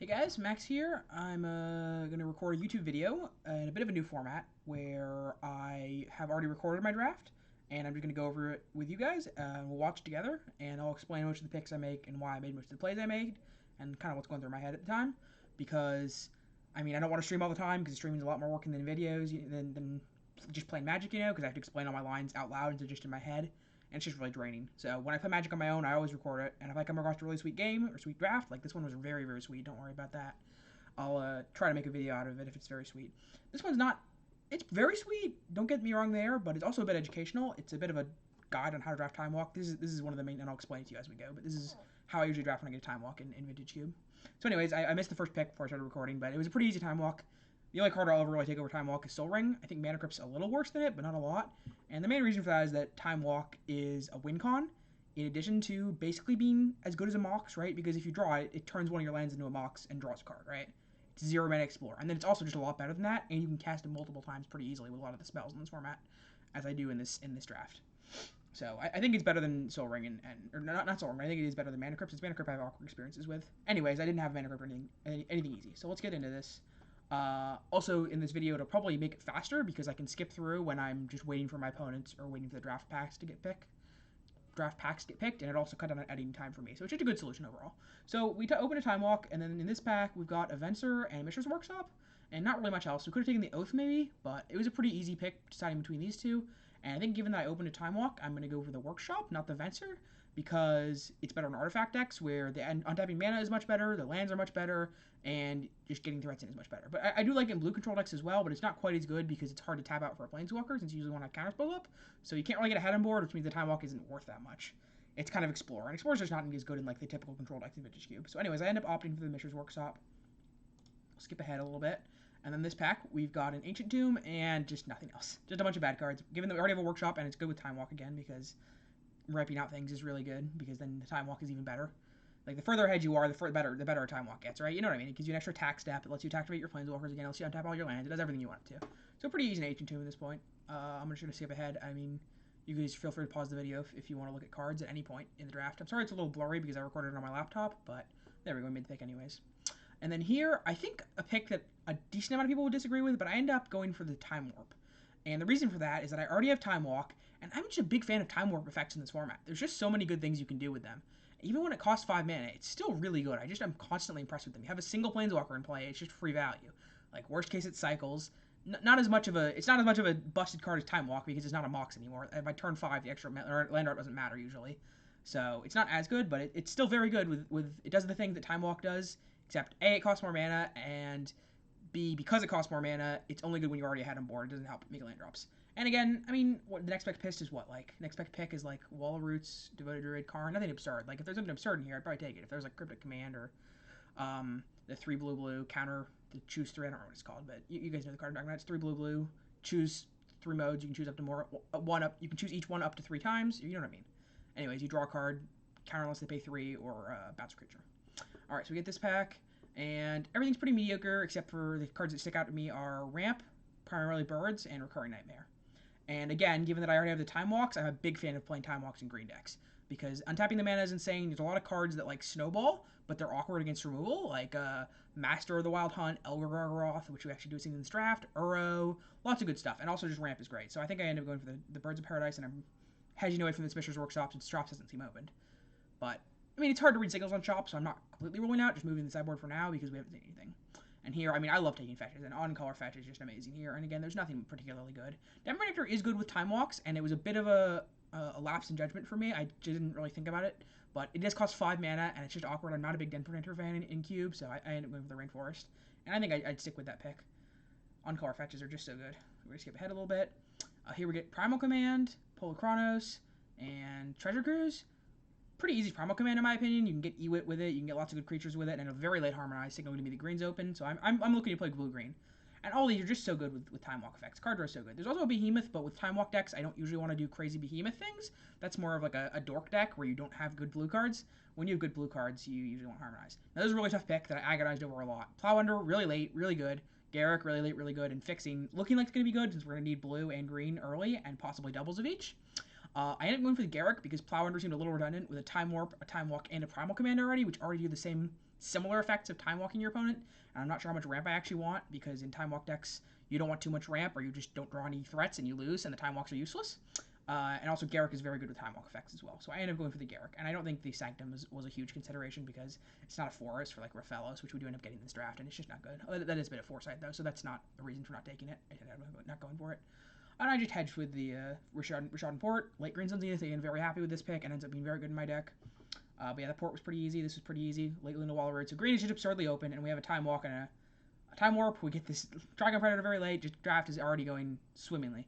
Hey guys, Max here. I'm going to record a YouTube video in a bit of a new format where I have already recorded my draft and I'm just going to go over it with you guys. We'll watch it together and I'll explain which of the picks I make and why I made most of the plays I made and kind of what's going through my head at the time. Because, I mean, I don't want to stream all the time because streaming is a lot more work than videos, than just playing Magic, because I have to explain all my lines out loud instead of just in my head. And it's just really draining. So when I play Magic on my own, I always record it. And if I come across a really sweet game or sweet draft, like this one was very, very sweet, don't worry about that. I'll try to make a video out of it if it's very sweet. This one's not. It's very sweet. Don't get me wrong there, but it's also a bit educational. It's a bit of a guide on how to draft Time Walk. This is one of the main, and I'll explain it to you as we go. But this is how I usually draft when I get a Time Walk in Vintage Cube. So, anyways, I missed the first pick before I started recording, but it was a pretty easy Time Walk. The only card I'll ever really take over Time Walk is Soul Ring. I think Mana Crypt's a little worse than it, but not a lot. And the main reason for that is that Time Walk is a win con, in addition to basically being as good as a Mox, right? Because if you draw it, it turns one of your lands into a Mox and draws a card, right? It's 0 mana Explore. And then it's also just a lot better than that, and you can cast it multiple times pretty easily with a lot of the spells in this format, as I do in this draft. So I think it's better than Soul Ring or not Soul Ring. I think it is better than Mana Crypt. It's Mana Crypt I have awkward experiences with. Anyways, I didn't have Mana Crypt or anything easy. So let's get into this. Also, in this video, it'll probably make it faster because I can skip through when I'm just waiting for my opponents or waiting for the draft packs to get picked. And it also cut down on editing time for me. So it's just a good solution overall. So we open a Time Walk, and then in this pack, we've got a Venser and a Mishra's Workshop, and not really much else. We could have taken the Oath maybe, but it was a pretty easy pick deciding between these two. And I think given that I opened a Time Walk, I'm going to go for the Workshop, not the Venser, because it's better in artifact decks where the untapping mana is much better, the lands are much better, and just getting threats in is much better. But I do like it in blue control decks as well, but it's not quite as good because it's hard to tap out for a Planeswalker since you usually want to have counterspell up. So you can't really get ahead on board, which means the Time Walk isn't worth that much. It's kind of Explorer, and Explorer's just not as good in like the typical control decks in Vintage Cube. So anyways, I end up opting for the Mishra's Workshop. I'll skip ahead a little bit. And then this pack, we've got an Ancient Tomb and just nothing else. Just a bunch of bad cards. Given that we already have a Workshop, and it's good with Time Walk again, because ripping out things is really good, because then the Time Walk is even better. Like, the further ahead you are, the better a Time Walk gets, right? You know what I mean? It gives you an extra attack step. It lets you activate your Planeswalkers again. It lets you untap all your lands. It does everything you want it to. So pretty easy in Ancient Tomb at this point. I'm just going to skip ahead. I mean, you guys feel free to pause the video if you want to look at cards at any point in the draft. I'm sorry it's a little blurry because I recorded it on my laptop, but there we go. I made the pick anyways. And then here, I think a pick that a decent amount of people would disagree with, but I end up going for the Time Warp. And the reason for that is that I already have Time Walk, and I'm just a big fan of Time Warp effects in this format. There's just so many good things you can do with them. Even when it costs 5 mana, it's still really good. I'm constantly impressed with them. You have a single Planeswalker in play, it's just free value. Like, worst case, it cycles. It's not as much of a busted card as Time Walk because it's not a Mox anymore. By turn 5, the extra land art doesn't matter usually. So it's not as good, but it's still very good with it does the thing that Time Walk does, except A, it costs more mana, and B, because it costs more mana, it's only good when you're already ahead on board. It doesn't help make land drops. And again, I mean, the next pick is what? Like, next pick is like Wall of Roots, Devoted Druid, Karn, nothing absurd. Like, if there's something absurd in here, I'd probably take it. If there's like Cryptic Command or the 3 blue counter, the choose 3, I don't know what it's called, but you guys know the card I'm talking about. It's 3 blue, choose 3 modes. You can choose up to more, you can choose each one up to 3 times. You know what I mean. Anyways, you draw a card, counter unless they pay 3, or bounce a creature. Alright, so we get this pack, and everything's pretty mediocre, except for the cards that stick out to me are Ramp, primarily Birds, and Recurring Nightmare. And again, given that I already have the Time Walks, I'm a big fan of playing Time Walks in green decks. Because untapping the mana is insane. There's a lot of cards that like snowball, but they're awkward against removal, like Master of the Wild Hunt, Elgar Gargaroth, which we actually do see in this draft, Uro, lots of good stuff. And also just Ramp is great. So I think I end up going for the Birds of Paradise, and I'm hedging away from the Mishra's Workshop since Shops doesn't seem opened. But, I mean, it's hard to read signals on Shop, so I'm not completely ruling out, just moving the sideboard for now because we haven't seen anything. And here, I mean, I love taking fetches, and on-color fetch is just amazing here. And again, there's nothing particularly good. Den Protector is good with Time Walks, and it was a bit of a lapse in judgment for me. I didn't really think about it, but it does cost 5 mana, and it's just awkward. I'm not a big Den Protector fan in Cube, so I ended up going for the Rainforest. And I think I'd stick with that pick. On-color fetches are just so good. We're going to skip ahead a little bit. Here we get Primal Command, Polar Chronos, and Treasure Cruise. Pretty easy Primal Command in my opinion. You can get Ewit with it, you can get lots of good creatures with it, and a very late Harmonized signaling to me the green's open, so I'm looking to play blue-green. And all these are just so good with Time Walk effects. Card draw is so good. There's also a Behemoth, but with Time Walk decks, I don't usually want to do crazy Behemoth things. That's more of like a dork deck where you don't have good blue cards. When you have good blue cards, you usually want Harmonize. Now, this is a really tough pick that I agonized over a lot. Plow Under, really late, really good. Garruk, really late, really good. And Fixing, looking like it's going to be good since we're going to need blue and green early and possibly doubles of each. I ended up going for the Garruk because Plow Under seemed a little redundant with a Time Warp, a Time Walk, and a Primal Command already, which already do the same similar effects of time walking your opponent. And I'm not sure how much ramp I actually want, because in time walk decks, you don't want too much ramp, or you just don't draw any threats and you lose, and the time walks are useless. And also, Garruk is very good with time walk effects as well. So I ended up going for the Garruk. And I don't think the Sanctum was a huge consideration, because it's not a forest for like Raphalos, which we do end up getting in this draft, and it's just not good. That is a bit of foresight, though, so that's not a reason for not taking it. I ended up not going for it. And I just hedged with the Rishadan Port. Late Green Sun Zenith, again, very happy with this pick, and ends up being very good in my deck. But yeah, the Port was pretty easy. This was pretty easy. Late Luna Wall Road. So green is just absurdly open, and we have a Time Walk and a Time Warp. We get this Dragon Predator very late. Just draft is already going swimmingly.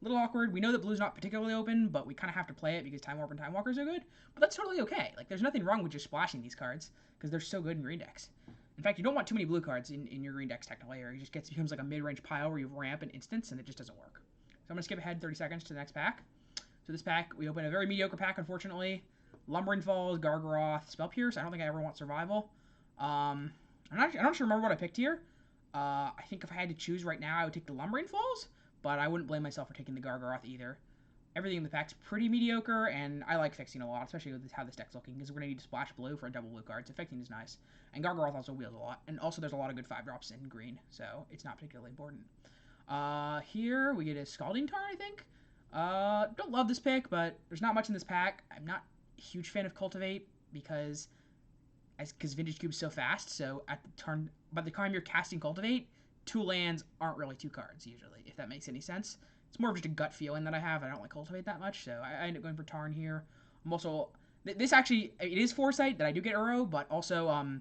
A little awkward. We know that blue's not particularly open, but we kind of have to play it because Time Warp and Time Walkers are good. But that's totally okay. Like, there's nothing wrong with just splashing these cards, because they're so good in green decks. In fact, you don't want too many blue cards in your green decks technically, or it just becomes like a mid-range pile where you have ramp and instants, and it just doesn't work. So I'm going to skip ahead 30 seconds to the next pack. So this pack, we open a very mediocre pack, unfortunately. Lumbering Falls, Gargaroth, Spell Pierce. I don't think I ever want Survival. I don't sure remember what I picked here. I think if I had to choose right now, I would take the Lumbering Falls, but I wouldn't blame myself for taking the Gargaroth either. Everything in the pack's pretty mediocre, and I like fixing a lot, especially with how this deck's looking, because we're going to need to splash blue for a double blue card, so fixing is nice. And Gargaroth also wheels a lot, and also there's a lot of good 5-drops in green, so it's not particularly important. Here we get a Scalding Tarn, I think. Don't love this pick, but there's not much in this pack. I'm not a huge fan of Cultivate, because Vintage Cube's so fast, so at the turn, by the time you're casting Cultivate, 2 lands aren't really 2 cards, usually, if that makes any sense. It's more of just a gut feeling that I have. I don't like Cultivate that much, so I end up going for Tarn here. I'm also... This actually... It is Foresight that I do get Uro, but also,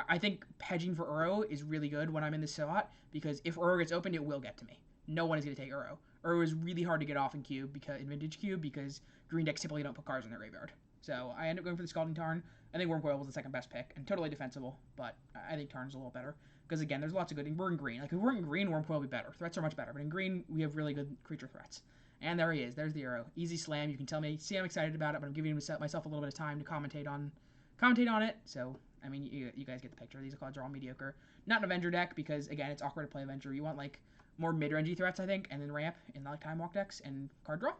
I think hedging for Uro is really good when I'm in this slot, because if Uro gets opened, it will get to me. No one is going to take Uro. Uro is really hard to get off in Vintage Cube, because green decks typically don't put cards in their graveyard. So I end up going for the Scalding Tarn. I think Wurmcoil was the second best pick, and totally defensible, but I think Tarn's a little better. Because again, there's lots of good. We're in green. Like, if we're in green, Wurmcoil would be better. Threats are much better, but in green, we have really good creature threats. And there he is. There's the Uro. Easy slam. You can tell me. See, I'm excited about it, but I'm giving myself a little bit of time to commentate on it. So, I mean, you guys get the picture. These cards are all mediocre. Not an Avenger deck, because again, it's awkward to play Avenger. You want like more mid-rangey threats, I think, and then ramp in like Time Walk decks and card draw.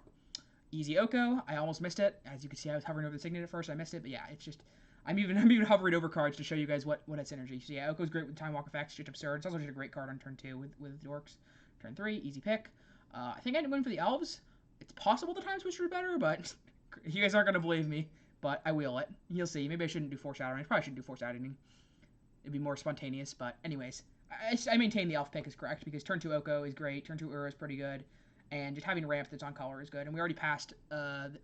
Easy Oko. I almost missed it. As you can see, I was hovering over the Signet at first. I missed it, but yeah, it's just... I'm even hovering over cards to show you guys what its synergy. So yeah, Oko's great with Time Walk effects, just absurd. It's also just a great card on turn 2 with Dorks. Turn 3, easy pick. I think I ended up going for the Elves. It's possible the Time Switcher is better, but you guys aren't going to believe me. But I will it. You'll see. Maybe I shouldn't do Foreshadowing. I probably shouldn't do Foreshadowing. It'd be more spontaneous, but anyways. I maintain the Elf pick is correct, because turn 2 Oko is great, turn 2 Uro is pretty good, and just having a ramp that's on color is good. And we already passed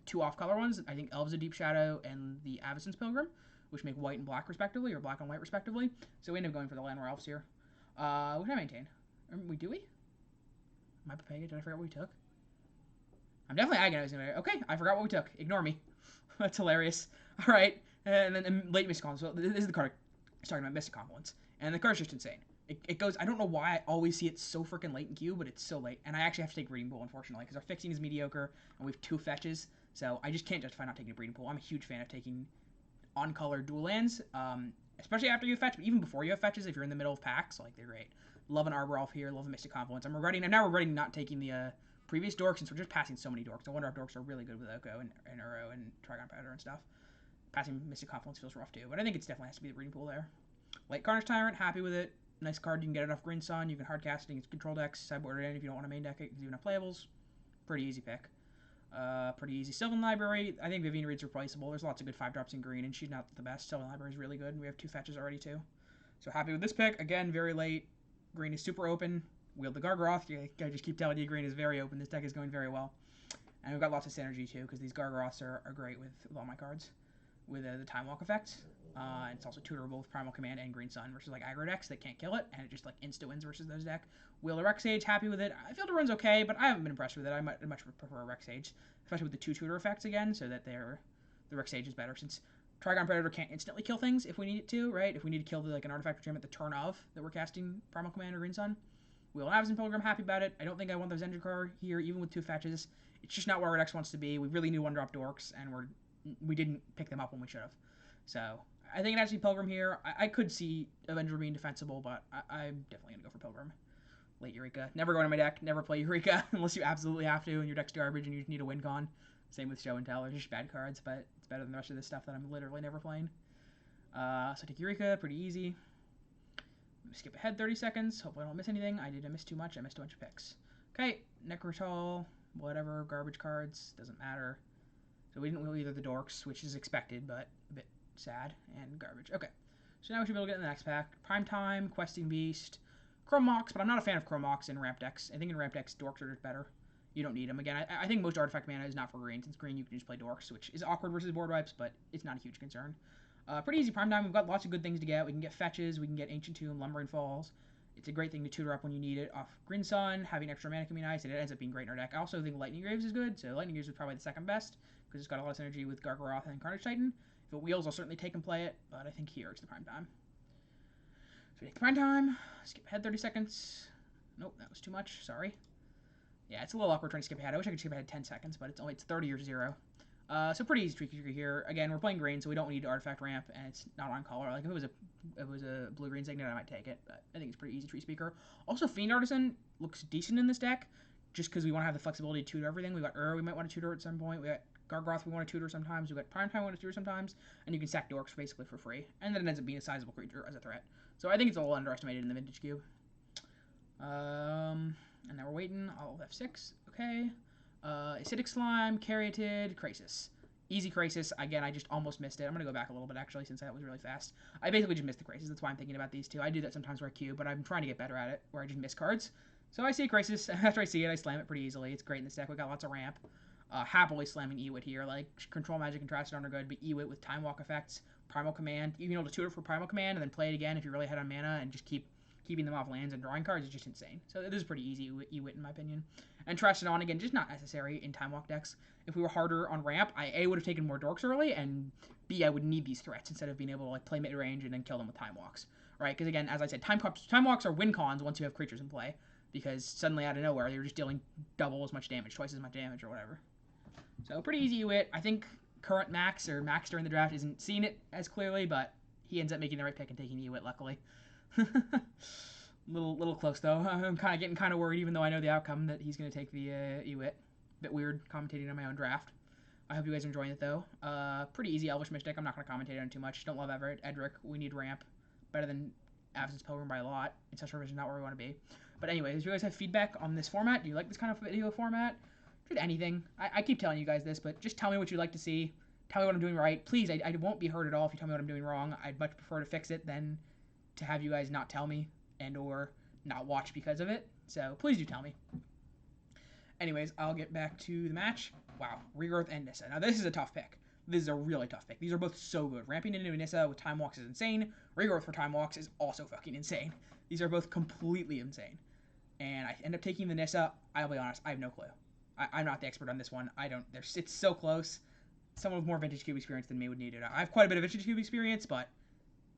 2 off-color ones. I think Elves of Deep Shadow and the Avacyn's Pilgrim, which make white and black respectively, or black and white respectively. So we end up going for the Llanowar Elves here. What did I maintain? Do we? Am I Papega? Did I forget what we took? I'm definitely agonizing about it. Okay, I forgot what we took. Ignore me. That's hilarious. All right, and then late Mystic Confluence. So this is the card I was talking about, Mystic Confluence. And the card's just insane. It goes, I don't know why I always see it so freaking late in queue, but it's so late. And I actually have to take Breeding Pool, unfortunately, because our fixing is mediocre, and we have 2 fetches. So I just can't justify not taking a Breeding Pool. I'm a huge fan of taking on-color dual lands, especially after you fetch, but even before you have fetches, if you're in the middle of packs, like, they're great. Love an Arbor Elf here, love a Mystic Confluence. I'm now regretting not taking the previous Dorks, since we're just passing so many Dorks. I wonder if Dorks are really good with Oko and Uro and Trigon Predator and stuff. Passing Mystic Confluence feels rough too, but I think it definitely has to be the Breeding Pool there. Late Carnage Tyrant, happy with it. Nice card, you can get it off Green Sun, you can hard cast it against control decks, sideboard it in if you don't want to main deck it, because even have playables. Pretty easy pick. Pretty easy. Sylvan Library, I think Vivian Reed's replaceable. There's lots of good 5-drops in green, and she's not the best. Sylvan Library is really good, and we have 2 fetches already too. So happy with this pick. Again, very late. Green is super open. Wield the Gargaroth. I just keep telling you, green is very open. This deck is going very well. And we've got lots of synergy too, because these Gargaroths are great with all my cards. With the Time Walk effect. It's also tutorable with Primal Command and Green Sun versus like aggro decks that can't kill it, and it just like insta-wins versus those deck. Wield a Rexage, happy with it. I feel the run's okay, but I haven't been impressed with it. I much prefer a Rexage, especially with the 2 tutor effects again, so that the Rexage is better, since Trigon Predator can't instantly kill things if we need it to, right? If we need to kill like an artifact or gem at the turn of that we're casting Primal Command or Green Sun. Wield an Avacyn Pilgrim, happy about it. I don't think I want the Zendikar here, even with 2 fetches. It's just not where our deck wants to be. We really need 1-drop Dorks, and we didn't pick them up when we should have. So I think it has to be Pilgrim here. I could see Avenger being defensible, but I'm definitely going to go for Pilgrim. Late Eureka. Never go into my deck. Never play Eureka unless you absolutely have to and your deck's garbage and you need a win con. Same with Show and Tell. They're just bad cards, but it's better than the rest of this stuff that I'm literally never playing. So I take Eureka, pretty easy. Skip ahead 30 seconds. Hopefully I don't miss anything. I didn't miss too much. I missed a bunch of picks. Okay, Necrotal, whatever, garbage cards, doesn't matter. So we didn't wheel either the Dorks, which is expected, but a bit sad, and garbage. Okay, so now we should be able to get in the next pack. Prime Time, Questing Beast, Chrome Mox, but I'm not a fan of Chrome Mox in ramp decks. I think in ramp decks, Dorks are just better. You don't need them. Again, I think most artifact mana is not for green. Since green, you can just play Dorks, which is awkward versus board wipes, but it's not a huge concern. Pretty easy Prime Time. We've got lots of good things to get. We can get Fetches, we can get Ancient Tomb, Lumbering Falls. It's a great thing to tutor up when you need it off Green Sun. Having extra mana can be nice, and it ends up being great in our deck. I also think Lightning Graves is good, so Lightning Graves is probably the second best, because it's got a lot of synergy with Gargaroth and Carnage Titan. If it wheels, I'll certainly take and play it, but I think here it's the Prime Time. So we take the Prime Time, skip ahead 30 seconds. Nope, that was too much, sorry. Yeah, it's a little awkward trying to skip ahead. I wish I could skip ahead 10 seconds, but it's 30 or 0. So pretty easy tricky here. Again, we're playing green, so we don't need artifact ramp, and it's not on color. Like if it was a blue-green Signet, I might take it, but I think it's pretty easy tree speaker. Also, Fiend Artisan looks decent in this deck, just because we want to have the flexibility to tutor everything. We got we might want to tutor at some point. We got Gargaroth we want to tutor sometimes. We got Prime Time we want to tutor sometimes, and you can sack Dorks basically for free, and then it ends up being a sizable creature as a threat. So I think it's a little underestimated in the Vintage Cube. And now we're waiting. I'll F6. Okay. Acidic Slime, Caryatid, Krasis. Easy Krasis. Again, I just almost missed it. I'm going to go back a little bit, actually, since that was really fast. I basically just missed the Krasis. That's why I'm thinking about these two. I do that sometimes where I queue, but I'm trying to get better at it, where I just miss cards. So I see a Krasis. After I see it, I slam it pretty easily. It's great in this deck. We got lots of ramp. Happily slamming Ewit here. Like, Control Magic and Trash Stone are good, but Ewit with Time Walk effects, Primal Command. You've been able to tutor for Primal Command and then play it again if you're really ahead on mana and just keeping them off lands and drawing cards is just insane. So it is pretty easy Ewit in my opinion. And Trash It On, again, just not necessary in Time Walk decks. If we were harder on ramp, I A, would have taken more Dorks early, and B, I would need these threats instead of being able to like play mid-range and then kill them with Time Walks. Right? Because again, as I said, Time Walks are win cons once you have creatures in play, because suddenly out of nowhere, you're just dealing double as much damage, twice as much damage, or whatever. So pretty easy Ewit. I think current Max, or Max during the draft, isn't seeing it as clearly, but he ends up making the right pick and taking Ewit, luckily. Little close though. I'm getting kind of worried, even though I know the outcome, that he's gonna take the Ewit. Bit weird commentating on my own draft. I hope you guys are enjoying it though. Pretty easy Elvish Mystic. I'm not gonna commentate on it too much. Don't love Everett, Edric. We need ramp. Better than Absence Pilgrim by a lot. Ancestral Vision not where we want to be. But anyways, if you guys have feedback on this format, do you like this kind of video format? Just anything. I keep telling you guys this, but just tell me what you'd like to see. Tell me what I'm doing right. Please, I won't be hurt at all if you tell me what I'm doing wrong. I'd much prefer to fix it than to have you guys not tell me and or not watch because of it. So please do tell me. Anyways, I'll get back to the match. Wow, Regrowth and Nissa. Now this is a tough pick. This is a really tough pick. These are both so good. Ramping into Nissa with Time Walks is insane. Regrowth for Time Walks is also fucking insane. These are both completely insane. And I end up taking the Nissa. I'll be honest, I have no clue. I'm not the expert on this one. I don't. It's so close. Someone with more Vintage Cube experience than me would need it. I have quite a bit of Vintage Cube experience, but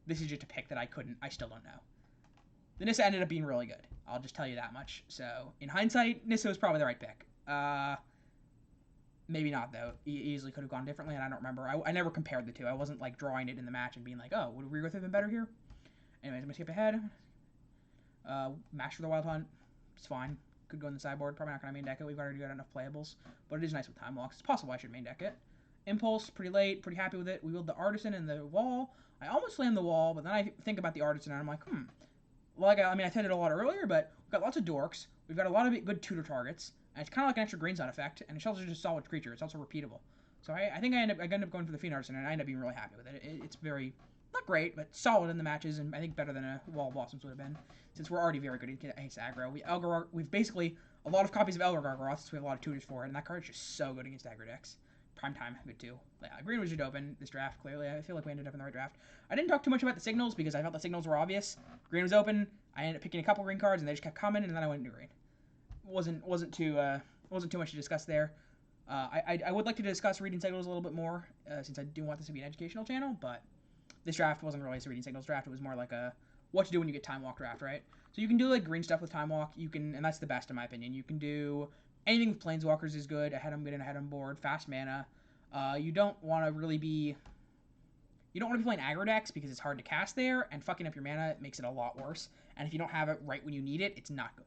this is just a pick that I still don't know. The Nissa ended up being really good. I'll just tell you that much. So, in hindsight, Nissa was probably the right pick. Maybe not, though. Easily could have gone differently, and I don't remember. I never compared the two. I wasn't, like, drawing it in the match and being like, oh, would Regrowth have been better here? Anyways, I'm going to skip ahead. Master the Wild Hunt. It's fine. Could go in the sideboard. Probably not going to main deck it. We've already got enough playables. But it is nice with Time Walks. It's possible I should main deck it. Impulse, pretty late. Pretty happy with it. We wheeled the Artisan and the Wall. I almost slammed the Wall, but then I think about the Artisan, and I'm like, Like, I said it a lot earlier, but we've got lots of Dorks. We've got a lot of good tutor targets. And it's kind of like an extra Green Sun effect. And it's also just a solid creature. It's also repeatable. So I think I end up going for the Fiend Artisan, and I end up being really happy with it. It's very, not great, but solid in the matches, and I think better than a Wall of Blossoms would have been, since we're already very good against aggro. We've basically a lot of copies of Elgar Gargaroth, since we have a lot of tutors for it, and that card is just so good against aggro decks. Prime Time, good too. Yeah, green was just open this draft, clearly. I feel like we ended up in the right draft. I didn't talk too much about the signals, because I felt the signals were obvious. Green was open, I ended up picking a couple green cards, and they just kept coming, and then I went into green. Wasn't too much to discuss there. I would like to discuss reading signals a little bit more, since I do want this to be an educational channel, but this draft wasn't really a reading signals draft. It was more like a what to do when you get Time Walk draft, right? So you can do like green stuff with Time Walk. You can, and that's the best in my opinion. You can do anything with Planeswalkers is good. Ahead on good and ahead on board. Fast mana. You don't want to be playing aggro decks because it's hard to cast there, and fucking up your mana makes it a lot worse. And if you don't have it right when you need it, it's not good.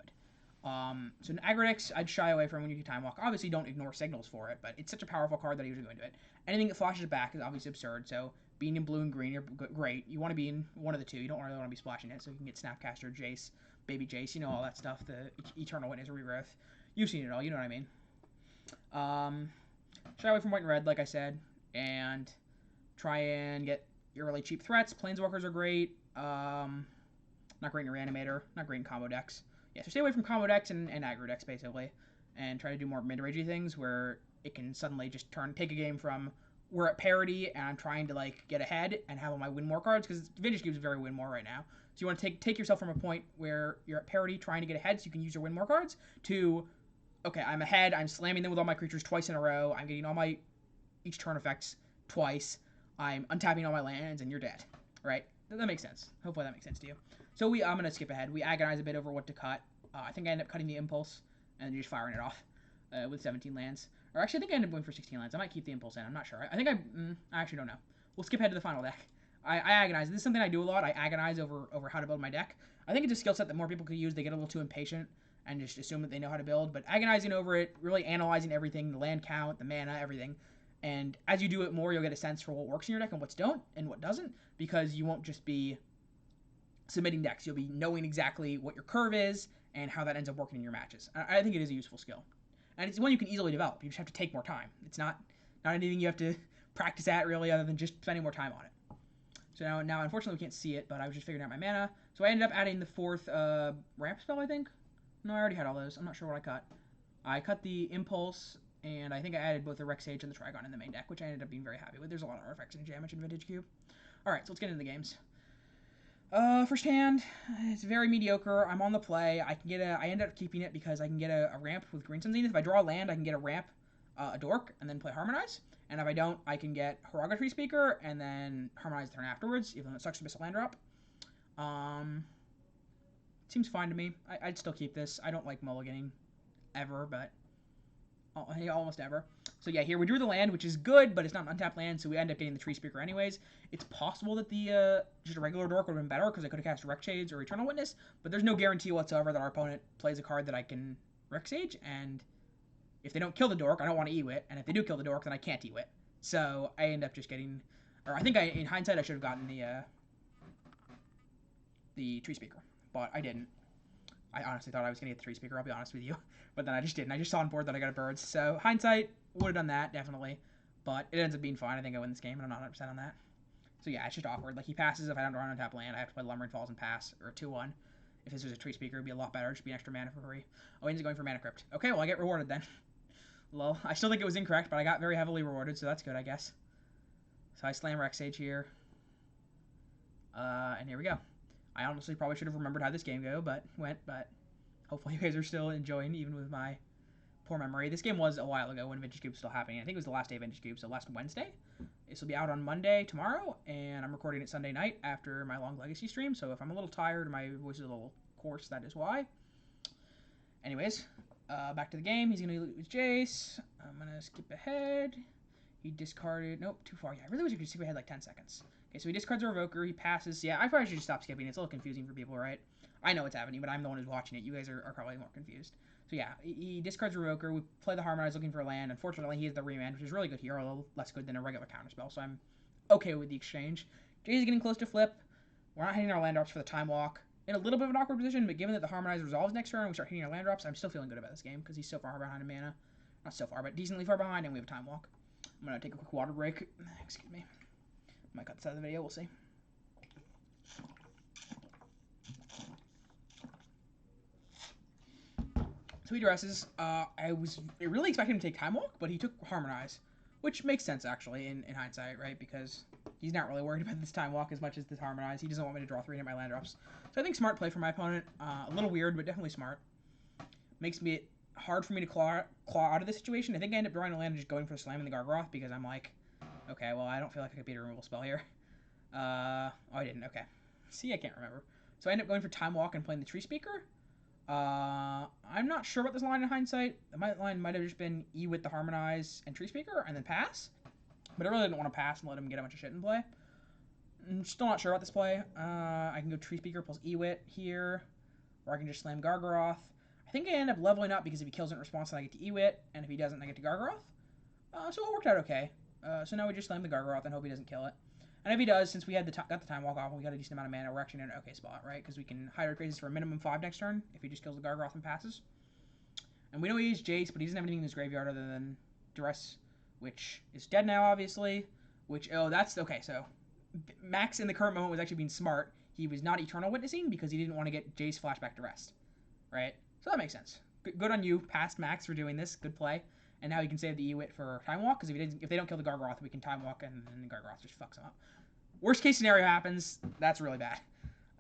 So in aggro decks, I'd shy away from when you get Time Walk. Obviously, don't ignore signals for it, but it's such a powerful card that I usually go into it. Anything that flashes back is obviously absurd, so being in blue and green are great. You want to be in one of the two. You don't really want to be splashing it, so you can get Snapcaster, Jace, Baby Jace, all that stuff. The Eternal Witness, Regrowth. You've seen it all. You know what I mean. Shy away from white and red, like I said, and try and get your really cheap threats. Planeswalkers are great. Not great in Reanimator. Not great in combo decks. Yeah, so stay away from combo decks and aggro decks, basically. And try to do more mid-rangey things where it can suddenly just take a game from we're at parity and I'm trying to get ahead and have all my win more cards, because Vintage Cube is very win more right now. So you want to take yourself from a point where you're at parity trying to get ahead so you can use your win more cards to, okay, I'm ahead, I'm slamming them with all my creatures twice in a row, I'm getting all my each turn effects twice, I'm untapping all my lands, and you're dead, right? That makes sense. Hopefully that makes sense to you. So I'm going to skip ahead. We agonize a bit over what to cut. I think I end up cutting the Impulse and then just firing it off with 17 lands. Or actually, I think I end up going for 16 lands. I might keep the Impulse in. I'm not sure. I think I actually don't know. We'll skip ahead to the final deck. I agonize. This is something I do a lot. I agonize over how to build my deck. I think it's a skill set that more people could use. They get a little too impatient and just assume that they know how to build. But agonizing over it, really analyzing everything, the land count, the mana, everything. And as you do it more, you'll get a sense for what works in your deck and what doesn't, because you won't just be submitting decks. You'll be knowing exactly what your curve is and how that ends up working in your matches. I think it is a useful skill. And it's one you can easily develop. You just have to take more time. It's not anything you have to practice at, really, other than just spending more time on it. So now unfortunately, we can't see it, but I was just figuring out my mana. So I ended up adding the 4th ramp spell, I think. No, I already had all those. I'm not sure what I cut. I cut the Impulse, and I think I added both the Rexage and the Trigon in the main deck, which I ended up being very happy with. There's a lot of artifacts and damage in Vintage Cube. Alright, so let's get into the games. First hand, it's very mediocre. I'm on the play. I end up keeping it because I can get a ramp with Green Sun Zenith. If I draw a land, I can get a ramp, a Dork, and then play Harmonize. And if I don't, I can get Haraga Tree Speaker and then Harmonize the turn afterwards, even though it sucks to miss a land drop. Seems fine to me. I'd still keep this. I don't like mulliganing ever, but almost ever. So yeah, here we drew the land, which is good, but it's not an untapped land, so we end up getting the Tree Speaker anyways. It's possible that the just a regular Dork would have been better, because I could have cast Rexage or Eternal Witness, but there's no guarantee whatsoever that our opponent plays a card that I can Rexage, and if they don't kill the Dork, I don't want to Ewit, and if they do kill the Dork, then I can't Ewit. So I end up just getting, or I think in hindsight I should have gotten the Tree Speaker, but I didn't. I honestly thought I was going to get the Tree Speaker, I'll be honest with you. But then I just didn't. I just saw on board that I got a Birds. So, hindsight, would have done that, definitely. But it ends up being fine. I think I win this game, and I'm not 100% on that. So, yeah, it's just awkward. Like, he passes if I don't draw an untap land. I have to play Lumbering Falls and pass, or 2-1. If this was a Tree Speaker, it would be a lot better. It'd just be an extra mana for free. Oh, he's going for Mana Crypt. Okay, well, I get rewarded then. Lol. I still think it was incorrect, but I got very heavily rewarded, so that's good, I guess. So, I slam Rexage here. And here we go. I honestly probably should have remembered how this game went, but hopefully you guys are still enjoying, even with my poor memory. This game was a while ago when Vintage Cube was still happening. I think it was the last day of Vintage Cube, so last Wednesday. This will be out on Monday, tomorrow, and I'm recording it Sunday night after my long Legacy stream, so if I'm a little tired, my voice is a little coarse, that is why. Anyways, back to the game. He's going to lose Jace. I'm going to skip ahead. He discarded... Nope, too far. Yeah, I really wish I could skip ahead like 10 seconds. Okay, so he discards a Revoker. He passes. Yeah, I probably should just stop skipping. It's a little confusing for people, right? I know what's happening, but I'm the one who's watching it. You guys are probably more confused. So yeah, he discards Revoker. We play the Harmonize looking for a land. Unfortunately, he has the Remand, which is really good here, a little less good than a regular counterspell, so I'm okay with the exchange. Jay's getting close to flip. We're not hitting our land drops for the Time Walk. In a little bit of an awkward position, but given that the Harmonize resolves next turn and we start hitting our land drops, I'm still feeling good about this game, because he's so far behind in mana. Not so far, but decently far behind, and we have a Time Walk. I'm going to take a quick water break. Excuse me. Might cut this out of the video, we'll see. So he dresses. I was really expecting him to take Time Walk, but he took Harmonize, which makes sense, actually, in hindsight, right? Because he's not really worried about this Time Walk as much as this Harmonize. He doesn't want me to draw 3 into my land drops. So I think smart play for my opponent. A little weird, but definitely smart. Makes me hard for me to claw out of this situation. I think I end up drawing a land and just going for the Slam in the Gargaroth, because I'm like, okay, well, I don't feel like I could beat a removal spell here. Oh, I didn't. Okay. See, I can't remember. So I end up going for Time Walk and playing the Tree Speaker. I'm not sure about this line in hindsight. The line might have just been E with the Harmonize and Tree Speaker and then pass. But I really didn't want to pass and let him get a bunch of shit in play. I'm still not sure about this play. I can go Tree Speaker plus Ewit here. Or I can just slam Gargaroth. I think I end up leveling up because if he kills it in response, then I get to Ewit. And if he doesn't, I get to Gargaroth. So it worked out okay. So now we just slam the Gargaroth and hope he doesn't kill it. And if he does, since we had got the time walk off, we got a decent amount of mana, we're actually in an okay spot, right? Because we can hide our Krasis for a minimum 5 next turn if he just kills the Gargoth and passes. And we know he used Jace, but he doesn't have anything in his graveyard other than Duress, which is dead now, obviously. Which, oh, that's, okay, so Max in the current moment was actually being smart. He was not Eternal Witnessing because he didn't want to get Jace flashback to rest, right? So that makes sense. Good on you, past Max, for doing this. Good play. And now you can save the Ewit for Time Walk, because if they don't kill the Gargoth, we can Time Walk, and then the Gargoth just fucks them up. Worst case scenario happens. That's really bad.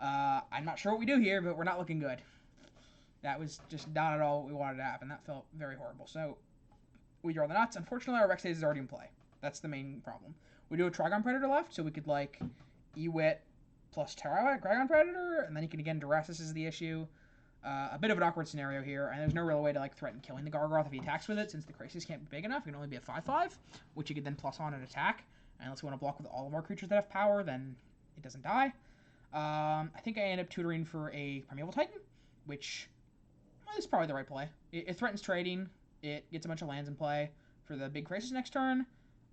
I'm not sure what we do here, but we're not looking good. That was just not at all what we wanted to happen. That felt very horrible. So we draw the nuts. Unfortunately, our Rexaze is already in play. That's the main problem. We do a Trigon Predator left, so we could, like, Ewit plus Trigon Predator, and then you can, again, Duressus is the issue. A bit of an awkward scenario here, and there's no real way to, like, threaten killing the Gargoth if he attacks with it, since the Krasis can't be big enough. It can only be a 5/5, which you could then plus on an attack. And unless we want to block with all of our creatures that have power, then it doesn't die. I think I end up tutoring for a Primeval Titan, which is probably the right play. It threatens trading. It gets a bunch of lands in play for the big Krasis next turn,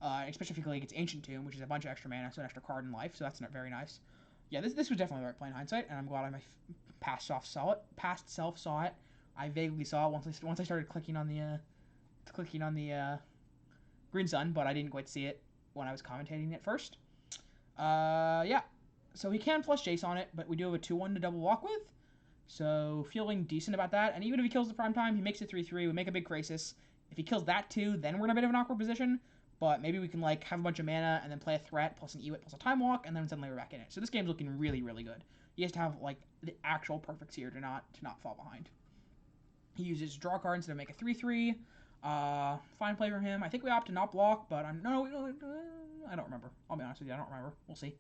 especially if you gets Ancient Tomb, which is a bunch of extra mana, so an extra card in life, so that's not very nice. Yeah, this was definitely the right play in hindsight, and I'm glad my past self saw it. I vaguely saw it once I started clicking on the Green Sun, but I didn't quite see it when I was commentating it first. Yeah. So he can plus Jace on it, but we do have a 2/1 to double walk with. So feeling decent about that. And even if he kills the prime time, he makes it 3/3. We make a big Krasis. If he kills that too, then we're in a bit of an awkward position. But maybe we can like have a bunch of mana and then play a threat plus an Ewit plus a time walk, and then suddenly we're back in it. So this game's looking really, really good. He has to have like the actual perfects here to not fall behind. He uses draw card instead of make a 3/3. Fine play from him. I think we opt to not block, but I don't remember. I'll be honest with you, I don't remember. We'll see.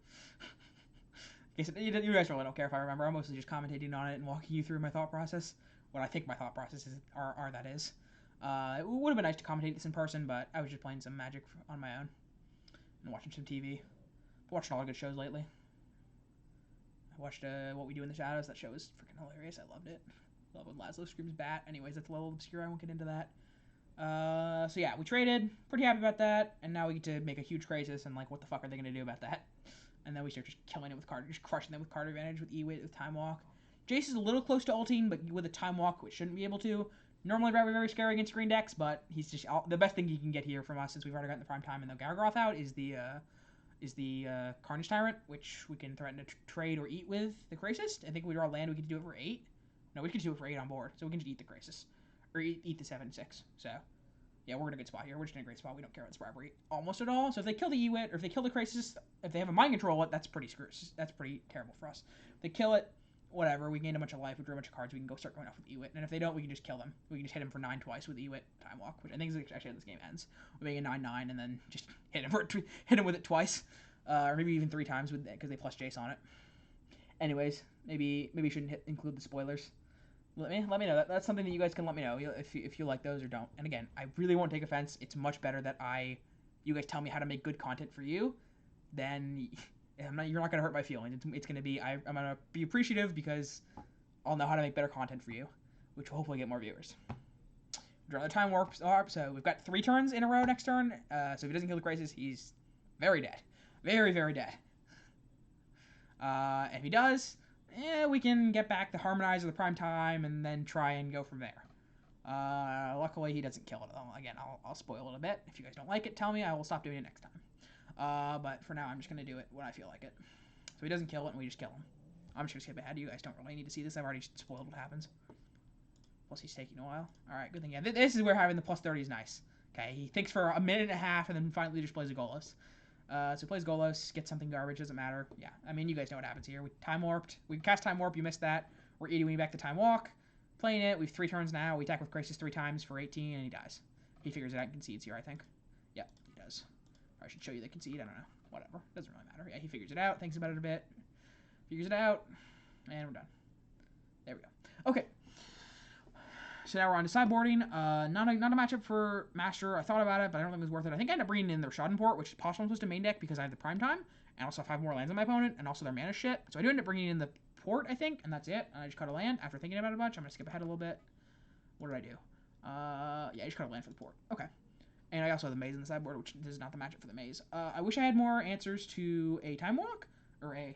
You guys really don't care if I remember. I'm mostly just commentating on it and walking you through my thought process. What I think my thought processes are that is. It would have been nice to commentate this in person, but I was just playing some Magic on my own and watching some TV. I've watched a lot of good shows lately. I watched What We Do in the Shadows. That show was freaking hilarious. I loved it. Love when Laszlo screams bat. Anyways, that's a little obscure. I won't get into that. So yeah, we traded. Pretty happy about that. And now we get to make a huge Krasis, and like, what the fuck are they going to do about that? And then we start just killing it with card, just crushing them with card advantage with Ewit, with Time Walk. Jace is a little close to ulting, but with a Time Walk, which shouldn't be able to. Normally very, very scary against green decks, but he's just the best thing he can get here from us, since we've already gotten the prime time and the Gargoth out, is the Carnage Tyrant, which we can threaten to trade or eat with the Krasis. I think we draw land, we can do it for 8. No, we can do it for 8 on board, so we can just eat the Krasis. Or eat the 7/6. So yeah, we're in a good spot here. We're just in a great spot. We don't care about this rivalry almost at all. So if they kill the Ewit, or if they kill the Krasis, if they have a mind control it, that's pretty terrible for us. If they kill it, whatever, we gain a bunch of life, we drew a bunch of cards, we can go start going off with Ewit. And if they don't, we can just kill them. We can just hit him for 9 twice with Ewit Time Walk, which I think is actually how this game ends. We make a 9/9 and then just hit him with it twice. Or maybe even 3 times with it, because they plus Jace on it. Anyways, maybe we shouldn't include the spoilers. Let me know. That's something that you guys can let me know if you like those or don't. And again, I really won't take offense. It's much better that you guys tell me how to make good content for you. Then you're not gonna hurt my feelings. It's gonna be I'm gonna be appreciative, because I'll know how to make better content for you, which will hopefully get more viewers. Draw the Time Warp. So we've got 3 turns in a row next turn. So if he doesn't kill the Krasis, he's very dead, very, very dead. If he does, we can get back the Harmonize or the Prime Time and then try and go from there. Luckily, he doesn't kill it. Again, I'll spoil it a bit. If you guys don't like it, tell me. I will stop doing it next time. But for now, I'm just going to do it when I feel like it. So he doesn't kill it, and we just kill him. I'm just going to skip ahead. You guys don't really need to see this. I've already spoiled what happens. Plus, he's taking a while. Alright, good thing. Yeah, this is where having the plus 30 is nice. Okay, he thinks for a minute and a half, and then finally just plays a Golos. So he plays Golos, gets something garbage, doesn't matter. Yeah, I mean, you guys know what happens here. We Time Warped. We cast Time Warp, you missed that. We're eating back to Time Walk. Playing it, we have 3 turns now. We attack with Krasis 3 times for 18, and he dies. He figures it out and concedes here, I think. Yeah, he does. Or I should show you the concede, I don't know. Whatever, doesn't really matter. Yeah, he figures it out, thinks about it a bit. Figures it out, and we're done. There we go. Okay. So now we're on to sideboarding. Not a matchup for Master. I thought about it, but I don't think it was worth it. I think I ended up bringing in their Schadenport, which is possible to main deck because I have the Prime Time, and also 5 more lands on my opponent, and also their mana shit. So I do end up bringing in the Port, I think, and that's it. And I just cut a land after thinking about it a bunch. I'm going to skip ahead a little bit. What did I do? Yeah, I just cut a land for the Port. Okay. And I also have the maze on the sideboard, which this is not the matchup for the maze. I wish I had more answers to a Time Walk, or a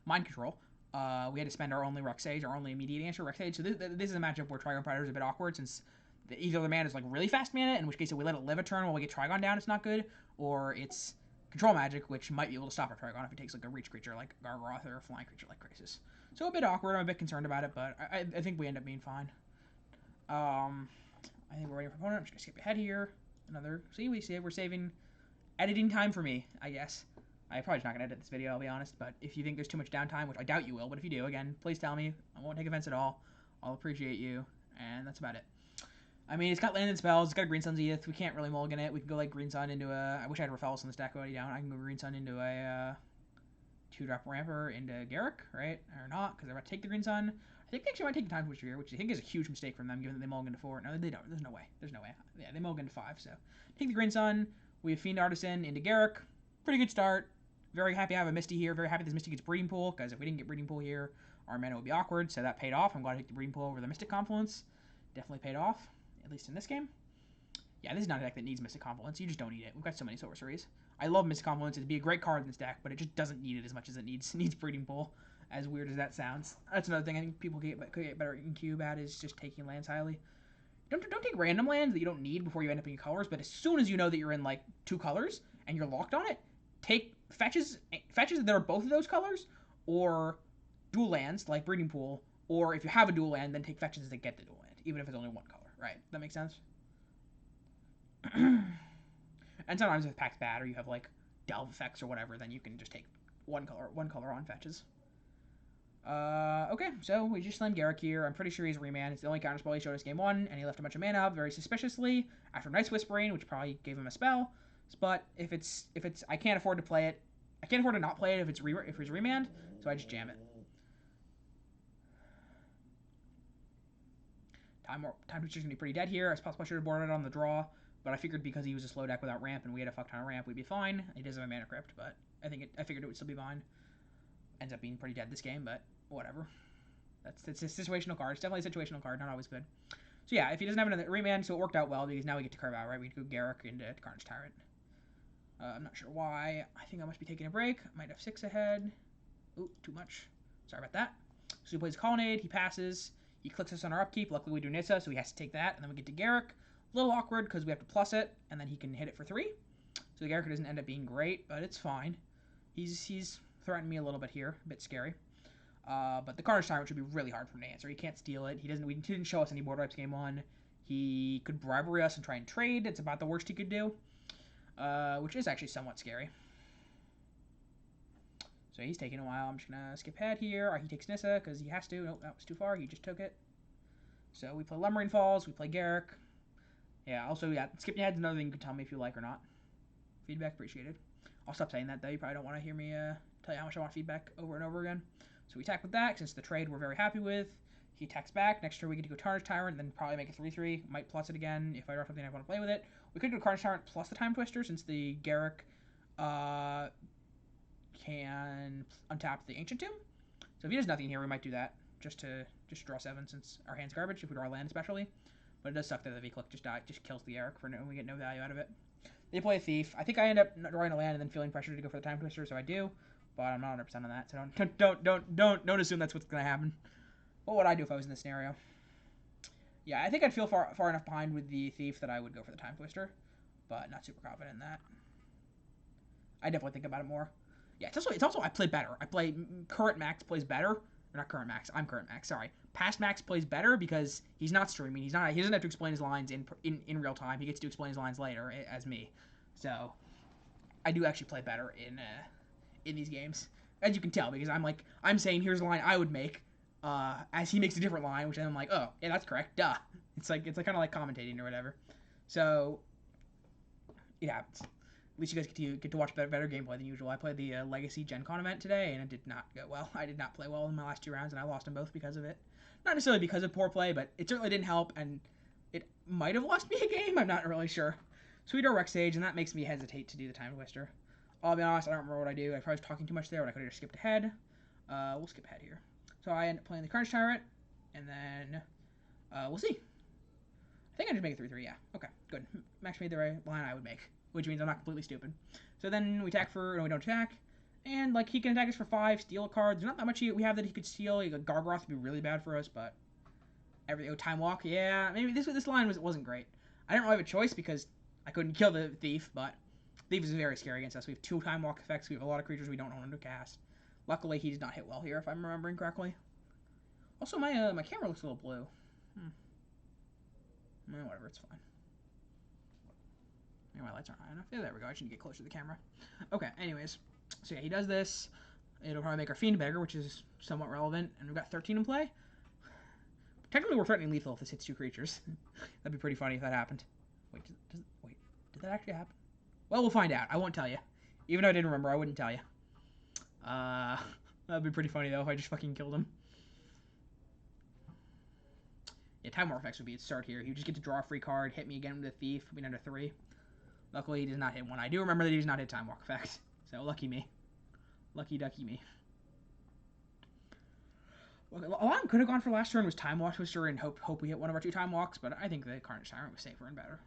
Mind Control. We had to spend our only Rec Sage, our only immediate answer, Rec Sage. So this is a matchup where Trigon Predator is a bit awkward, since either the mana is like really fast mana, in which case if we let it live a turn while we get Trigon down, it's not good, or it's Control Magic, which might be able to stop our Trigon if it takes like a reach creature like Gargoth or a flying creature like Krasis. So a bit awkward. I'm a bit concerned about it, but I think we end up being fine. I think we're waiting for opponent. I'm just gonna skip ahead here. We're saving editing time for me, I guess. I'm probably just not gonna edit this video, I'll be honest. But if you think there's too much downtime, which I doubt you will, but if you do, again, please tell me. I won't take offense at all. I'll appreciate you, and that's about it. I mean, it's got land and spells. It's got a Green Sun's Edith. We can't really mulligan it. We can go like Green Sun into a. I wish I had Rafellis on this deck already down. I can go Green Sun into a 2-drop Ramper into Garruk, right? Or not, because they're about to take the Green Sun. I think they actually might take the Time Twister here, which I think is a huge mistake from them, given that they mulligan to 4. No, they don't. There's no way. Yeah, they mulligan to 5. So take the Green Sun. We have Fiend Artisan into Garruk. Pretty good start. Very happy I have a Misty here. Very happy this Misty gets Breeding Pool, because if we didn't get Breeding Pool here, our mana would be awkward. So that paid off. I'm glad I took the Breeding Pool over the Mystic Confluence. Definitely paid off, at least in this game. Yeah, this is not a deck that needs Mystic Confluence. You just don't need it. We've got so many sorceries. I love Mystic Confluence. It'd be a great card in this deck, but it just doesn't need it as much as it needs Breeding Pool. As weird as that sounds. That's another thing I think people could get better in Cube at, is just taking lands highly. Don't take random lands that you don't need before you end up in colors, but as soon as you know that you're in like 2 colors and you're locked on it, take fetches that are both of those colors, or dual lands like Breeding Pool, or if you have a dual land, then take fetches that get the dual land, even if it's only 1 color, right? That makes sense? And sometimes if pack's bad, or you have like delve effects or whatever, then you can just take one color on fetches. Okay, so we just slammed Garruk here. I'm pretty sure he's Remand. It's the only counterspell he showed us game 1, and he left a bunch of mana up very suspiciously after Night's Whispering, which probably gave him a spell. But if it's I can't afford to play it. I can't afford to not play it if it's Remand, so I just jam it. Time Twister's gonna be pretty dead here. I suppose I should have boarded it on the draw, but I figured because he was a slow deck without ramp and we had a fuck ton of ramp, we'd be fine. He does have a mana crypt, but I figured it would still be fine. Ends up being pretty dead this game, but whatever. It's a situational card. It's definitely a situational card, not always good. So yeah, if he doesn't have another Remand, so it worked out well because now we get to carve out, right? We go Garruk into Carnage Tyrant. I'm not sure why. I think I must be taking a break. I might have 6 ahead. Ooh, too much. Sorry about that. So he plays Colonnade. He passes. He clicks us on our upkeep. Luckily we do Nissa, so he has to take that, and then we get to Garruk. A little awkward because we have to plus it, and then he can hit it for 3. So Garruk doesn't end up being great, but it's fine. He's threatened me a little bit here. A bit scary. But the Carnage Tyrant should be really hard for him to answer. He can't steal it. He didn't show us any board wipes game 1. He could bribery us and try and trade. It's about the worst he could do. Which is actually somewhat scary. So he's taking a while. I'm just going to skip ahead here. He takes Nissa because he has to. Nope, that was too far. He just took it. So we play Lumbering Falls. We play Garruk. Yeah, also, yeah, skipping ahead is another thing you can tell me if you like or not. Feedback appreciated. I'll stop saying that, though. You probably don't want to hear me tell you how much I want feedback over and over again. So we attack with that. Since the trade we're very happy with. He attacks back. Next turn we get to go Carnage Tyrant, then probably make a 3/3. Might plus it again if I draw something I want to play with it. We could go Carnage Tyrant plus the Time Twister, since the Garruk can untap the Ancient Tomb. So if he does nothing here, we might do that just to draw 7, since our hand's garbage if we draw land especially. But it does suck that the V-Click just kills the Garruk and we get no value out of it. They play a Thief. I think I end up drawing a land and then feeling pressure to go for the Time Twister, so I do. But I'm not 100% on that, so don't assume that's what's gonna happen. What would I do if I was in this scenario? Yeah, I think I'd feel far enough behind with the Thief that I would go for the Time Twister, but not super confident in that. I definitely think about it more. Yeah, it's also I play better. I play current Max plays better. Or not current Max. I'm current Max. Sorry. Past Max plays better because he's not streaming. He doesn't have to explain his lines in real time. He gets to explain his lines later as me. So I do actually play better in these games, as you can tell, because I'm saying here's a line I would make. As he makes a different line, which I'm like, oh, yeah, that's correct, duh. It's kind of like commentating or whatever. So it happens. At least you guys get to watch better gameplay than usual. I played the Legacy Gen Con event today, and it did not go well. I did not play well in my last 2 rounds, and I lost them both because of it. Not necessarily because of poor play, but it certainly didn't help, and it might have lost me a game. I'm not really sure. So we do Rec Sage, and that makes me hesitate to do the Time Twister. I'll be honest, I don't remember what I do. I probably was talking too much there, but I could have just skipped ahead. We'll skip ahead here. So I end up playing the Carnage Tyrant, and then we'll see. I think I just make it 3/3. Yeah. Okay. Good. Max made the right line I would make, which means I'm not completely stupid. So then we attack for. No, we don't attack. And like he can attack us for 5, steal a card. There's not that much we have that he could steal. Like, Gargaroth would be really bad for us, but everything. Oh, Time Walk. Yeah. Maybe this line wasn't great. I didn't really have a choice because I couldn't kill the thief, but thief is very scary against us. We have 2 Time Walk effects. We have a lot of creatures we don't know when to cast. Luckily, he does not hit well here, if I'm remembering correctly. Also, my camera looks a little blue. Whatever, it's fine. Maybe my lights aren't high enough. Yeah, there we go. I should get closer to the camera. Okay, anyways. So yeah, he does this. It'll probably make our Fiend bigger, which is somewhat relevant. And we've got 13 in play. Technically, we're threatening lethal if this hits 2 creatures. That'd be pretty funny if that happened. Wait, did that actually happen? Well, we'll find out. I won't tell you. Even though I didn't remember, I wouldn't tell you. That'd be pretty funny, though, if I just fucking killed him. Yeah, Time War effects would be its start here. He would just get to draw a free card, hit me again with a thief, put me under 3. Luckily, he does not hit 1. I do remember that he does not hit Time Walk effect. So, lucky me. Lucky ducky me. A lot could have gone for last turn was Time Walk Twister and hope we hit one of our 2 Time Walks, but I think the Carnage Tyrant was safer and better.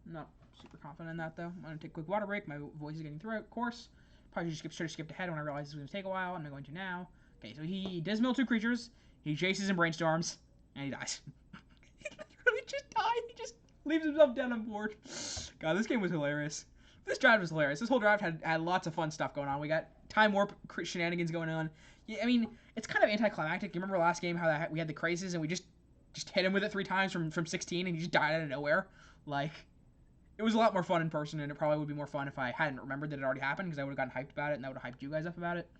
I'm not super confident in that, though. I'm going to take a quick water break. My voice is getting through it, of course. Probably just should have skipped ahead when I realized this was going to take a while. I'm going to now. Okay, so he does mill 2 creatures. He chases and brainstorms. And he dies. He literally just died. He just leaves himself dead on board. God, this game was hilarious. This draft was hilarious. This whole draft had lots of fun stuff going on. We got Time Warp shenanigans going on. Yeah, I mean, it's kind of anticlimactic. You remember last game how we had the Crazes and we just hit him with it 3 times from 16 and he just died out of nowhere? Like, it was a lot more fun in person, and it probably would be more fun if I hadn't remembered that it already happened, because I would have gotten hyped about it and that would have hyped you guys up about it.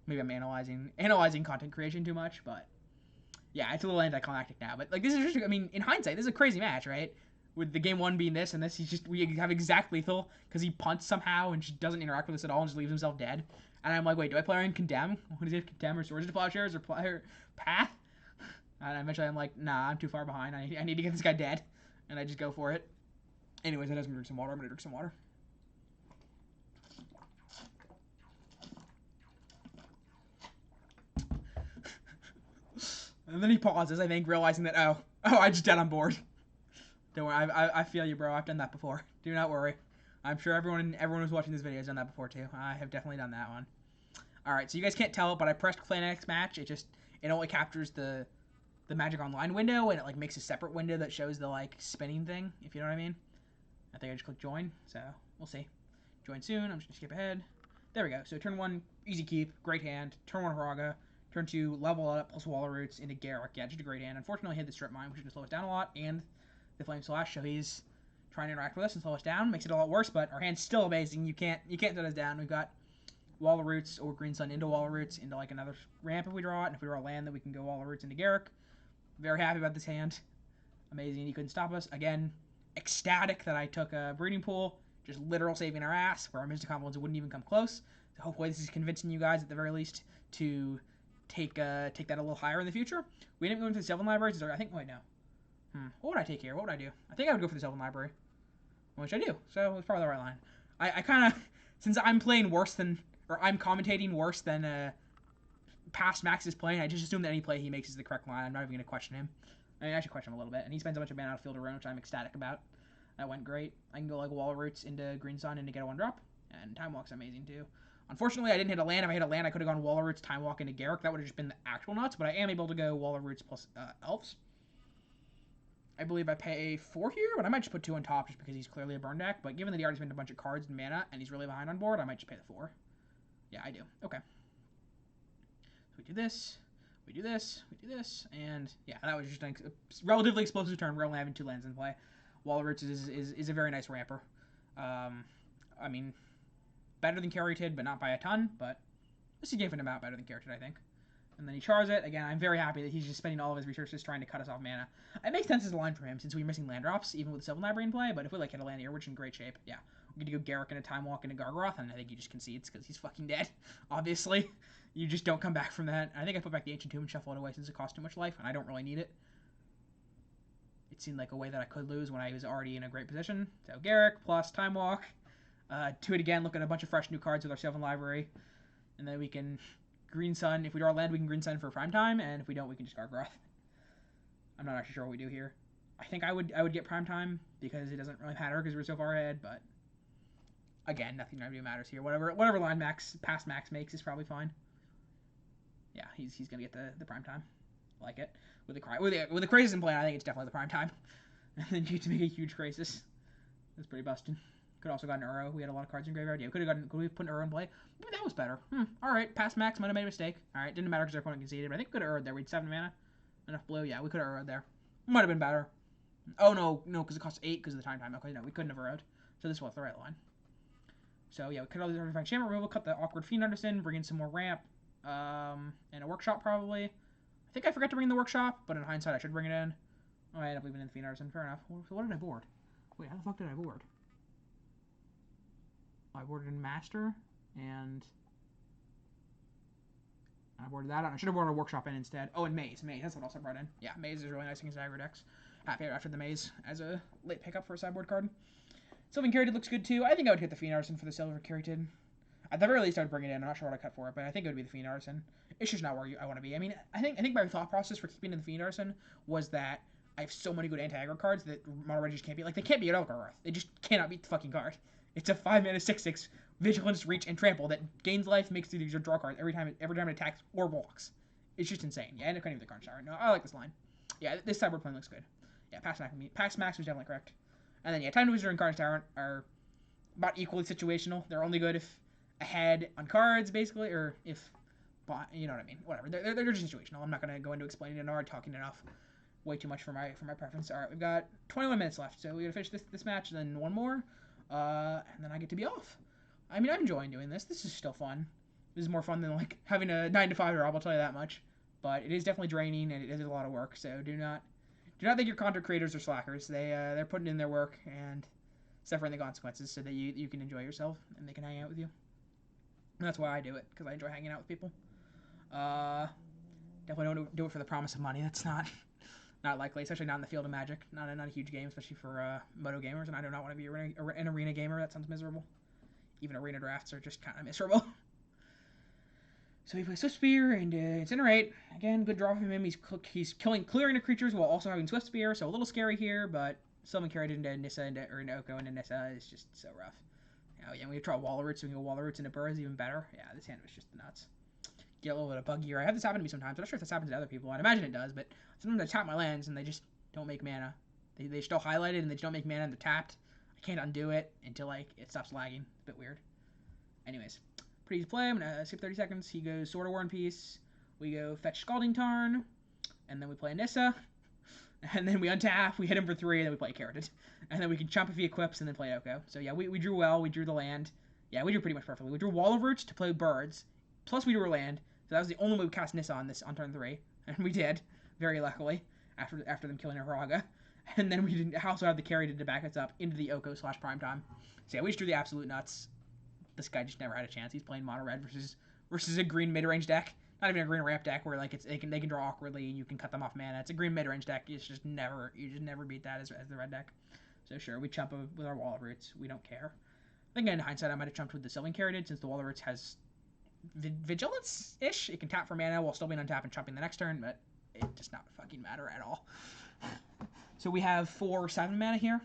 Maybe I'm analyzing content creation too much, but yeah, it's a little anticlimactic now. But like, this is just, I mean, in hindsight, this is a crazy match, right? With the game 1 being this, and this, we have exact lethal because he punts somehow and just doesn't interact with us at all and just leaves himself dead. And I'm like, wait, do I play in Condemn? What is it, Condemn or Swords to Plowshares or Path? And eventually I'm like, nah, I'm too far behind. I need to get this guy dead. And I just go for it. Anyways, I just gonna drink some water. I'm gonna drink some water. And then he pauses, I think, realizing that, oh, I just dead on board. Don't worry, I feel you, bro. I've done that before. Do not worry. I'm sure everyone who's watching this video has done that before, too. I have definitely done that one. Alright, so you guys can't tell it, but I pressed Play Next Match. It only captures the Magic Online window, and it, like, makes a separate window that shows the, like, spinning thing, if you know what I mean. I think I just clicked Join, so we'll see. Join soon. I'm just going to skip ahead. There we go. So turn 1, easy keep, great hand. Turn 1, Haraga. Turn 2, level up, plus Wall of Roots into Garruk. Yeah, just a great hand. Unfortunately, he had the Strip Mine, which is going to slow us down a lot, and the Flame Slash, so he's trying to interact with us and slow us down. Makes it a lot worse, but our hand's still amazing. You can't set us down. We've got Wall of Roots or Green Sun into Wall of Roots into, like, another ramp if we draw it, and if we draw land, then we can go Wall of Roots into Garruk. Very happy about this hand. Amazing. He couldn't stop us. Again, ecstatic that I took a Breeding Pool. Just literal saving our ass, where our Mystic Confluence wouldn't even come close. So hopefully this is convincing you guys, at the very least, to take that a little higher in the future. We didn't go into the Sylvan Library. I think, wait, no. What would I take here? What would I do? I think I would go for the Sylvan Library. Which I do. So it's probably the right line. I kind of, since I'm playing worse than, or I'm commentating worse than past Max is playing, I just assume that any play he makes is the correct line. I'm not even going to question him. I mean, I should question him a little bit. And he spends a bunch of mana out of field to run, which I'm ecstatic about. That went great. I can go like Wall of Roots into Green Sun and to get a 1-drop. And Time Walk's amazing too. Unfortunately, I didn't hit a land. If I hit a land, I could have gone Wall of Roots, Time Walk into Garruk. That would have just been the actual nuts. But I am able to go Wall of Roots plus Elves. I believe I pay 4 here, but I might just put 2 on top just because he's clearly a burn deck. But given that he already spent a bunch of cards and mana and he's really behind on board, I might just pay the 4. Yeah, I do. Okay. So we do this. We do this. We do this. And yeah, that was just a relatively explosive turn. We're only having 2 lands in play. Wall of Roots is a very nice ramper. I mean, better than Caryatid, but not by a ton. But this is giving him out better than Caryatid, I think. And then he chars it. Again, I'm very happy that he's just spending all of his resources trying to cut us off mana. It makes sense as a line for him, since we're missing land drops, even with the Sylvan Library in play. But if we like hit a land here, we're just in great shape. Yeah, we're going to go Garruk into Time Walk into Gargaroth, and I think he just concedes because he's fucking dead. Obviously, you just don't come back from that. I think I put back the Ancient Tomb and shuffle it away since it costs too much life, and I don't really need it. It seemed like a way that I could lose when I was already in a great position. So Garruk plus Time Walk. Do it again, look at a bunch of fresh new cards with our Sylvan Library. And then we can Green Sun. If we draw land, we can Green Sun for prime time. And if we don't, we can just Gargaroth. I'm not actually sure what we do here. I think I would get prime time because it doesn't really matter because we're so far ahead. But again, nothing really matters here. Whatever line Max past Max makes is probably fine. Yeah, he's gonna get the prime time. Like it with the Crisis in play. I think it's definitely the prime time. And then you to make a huge Crisis. That's pretty busted. Could also got an Uro. We had a lot of cards in graveyard. Yeah, could we put an Uro in play? Maybe that was better. All right, past Max might have made a mistake. All right, didn't matter because our opponent conceded. But I think we could have Uro'd there. We had 7 mana, enough blue. Yeah, we could have Uro'd there. Might have been better. Oh no, because it costs 8 because of the time. Okay, no, we couldn't have Uro'd. So this was the right line. So yeah, we cut all these artifact shaman removal, cut the awkward Fiend Underson, bring in some more ramp, and a workshop probably. I think I forgot to bring in the workshop, but in hindsight I should bring it in. Oh, I ended up leaving in the Fiend Artisan. Fair enough. So what did I board? Wait, how the fuck did I board? I boarded in Master, and I boarded that on. I should have boarded a Workshop in instead. Oh, and Maze. That's what else I brought in. Yeah, Maze is really nice against aggro decks. Happy after the Maze as a late pickup for a sideboard card. Sylvan Caryatid looks good too. I think I would hit the Fiend Artisan for the Silver Caryatid. At the very least, I would bring it in. I'm not sure what I cut for it, but I think it would be the Fiend Artisan. It's just not where I want to be. I mean, I think my thought process for keeping in the Fiend Artisan was that I have so many good anti-aggro cards that Mono Red just can't beat. Like, they can't beat Elgarth. They just cannot beat the fucking card. It's a 5-mana 6/6 Vigilance, Reach, and Trample that gains life, makes these draw cards every time it attacks or walks. It's just insane. Yeah, and it couldn't even the card shower. No, I like this line. Yeah, this sideboard plan looks good. Yeah, Pax Max was definitely correct. And then yeah, Time Wizard and Carnage Tyrant are about equally situational. They're only good if ahead on cards, basically, or if, you know what I mean. Whatever. They're just situational. I'm not gonna go into explaining it. I'm already talking enough. Way too much for my preference. All right, we've got 21 minutes left, so we gotta finish this match, and then one more, and then I get to be off. I mean, I'm enjoying doing this. This is still fun. This is more fun than like having a 9 to 5 job. I'll tell you that much. But it is definitely draining, and it is a lot of work. So do not think your content creators are slackers. They're putting in their work and suffering the consequences so that you can enjoy yourself and they can hang out with you. And that's why I do it, because I enjoy hanging out with people. Definitely don't do it for the promise of money. That's not likely, especially not in the field of Magic. Not a huge game, especially for Moto gamers, and I do not want to be an arena gamer. That sounds miserable. Even arena drafts are just kind of miserable. So he plays Swift Spear and Incinerate. Again, good draw from him. He's clearing the creatures while also having Swift Spear, so a little scary here, but Sylvan Caryatid into Nissa into Oko into Nissa is just so rough. Oh yeah, we draw Wall Roots, so we can go Wall Roots into Burrows even better. Yeah, this hand was just nuts. Get a little bit of buggier. I have this happen to me sometimes. I'm not sure if this happens to other people. I'd imagine it does, but sometimes I tap my lands and they just don't make mana. They still highlighted and they just don't make mana and they're tapped. I can't undo it until like it stops lagging. It's a bit weird. Anyways, pretty easy play. I'm gonna skip 30 seconds. He goes Sword of War and Peace. We go fetch Scalding Tarn, and then we play Nissa, and then we untap. We hit him for 3, and then we play Caryatid, and then we can chump if he equips, and then play Oko. So yeah, we drew well. We drew the land. Yeah, we drew pretty much perfectly. We drew Wall of Roots to play birds, plus we drew a land. So that was the only way we cast Nissa on turn 3, and we did, very luckily, after them killing Haraga. And then we didn't also have the Caryatid to back us up into the Oko / Primetime. So yeah, we just drew the absolute nuts. This guy just never had a chance. He's playing mono red versus a green mid-range deck. Not even a green ramp deck where like they can draw awkwardly and you can cut them off mana. It's a green mid-range deck. You just never beat that as the red deck. So sure, we chump with our Wall of Roots. We don't care. Again, in hindsight, I might have chumped with the Sylvan Caryatid since the Wall of Roots has Vigilance-ish. It can tap for mana while still being untapped and chumping the next turn, but it does not fucking matter at all. So we have 4 7 mana here.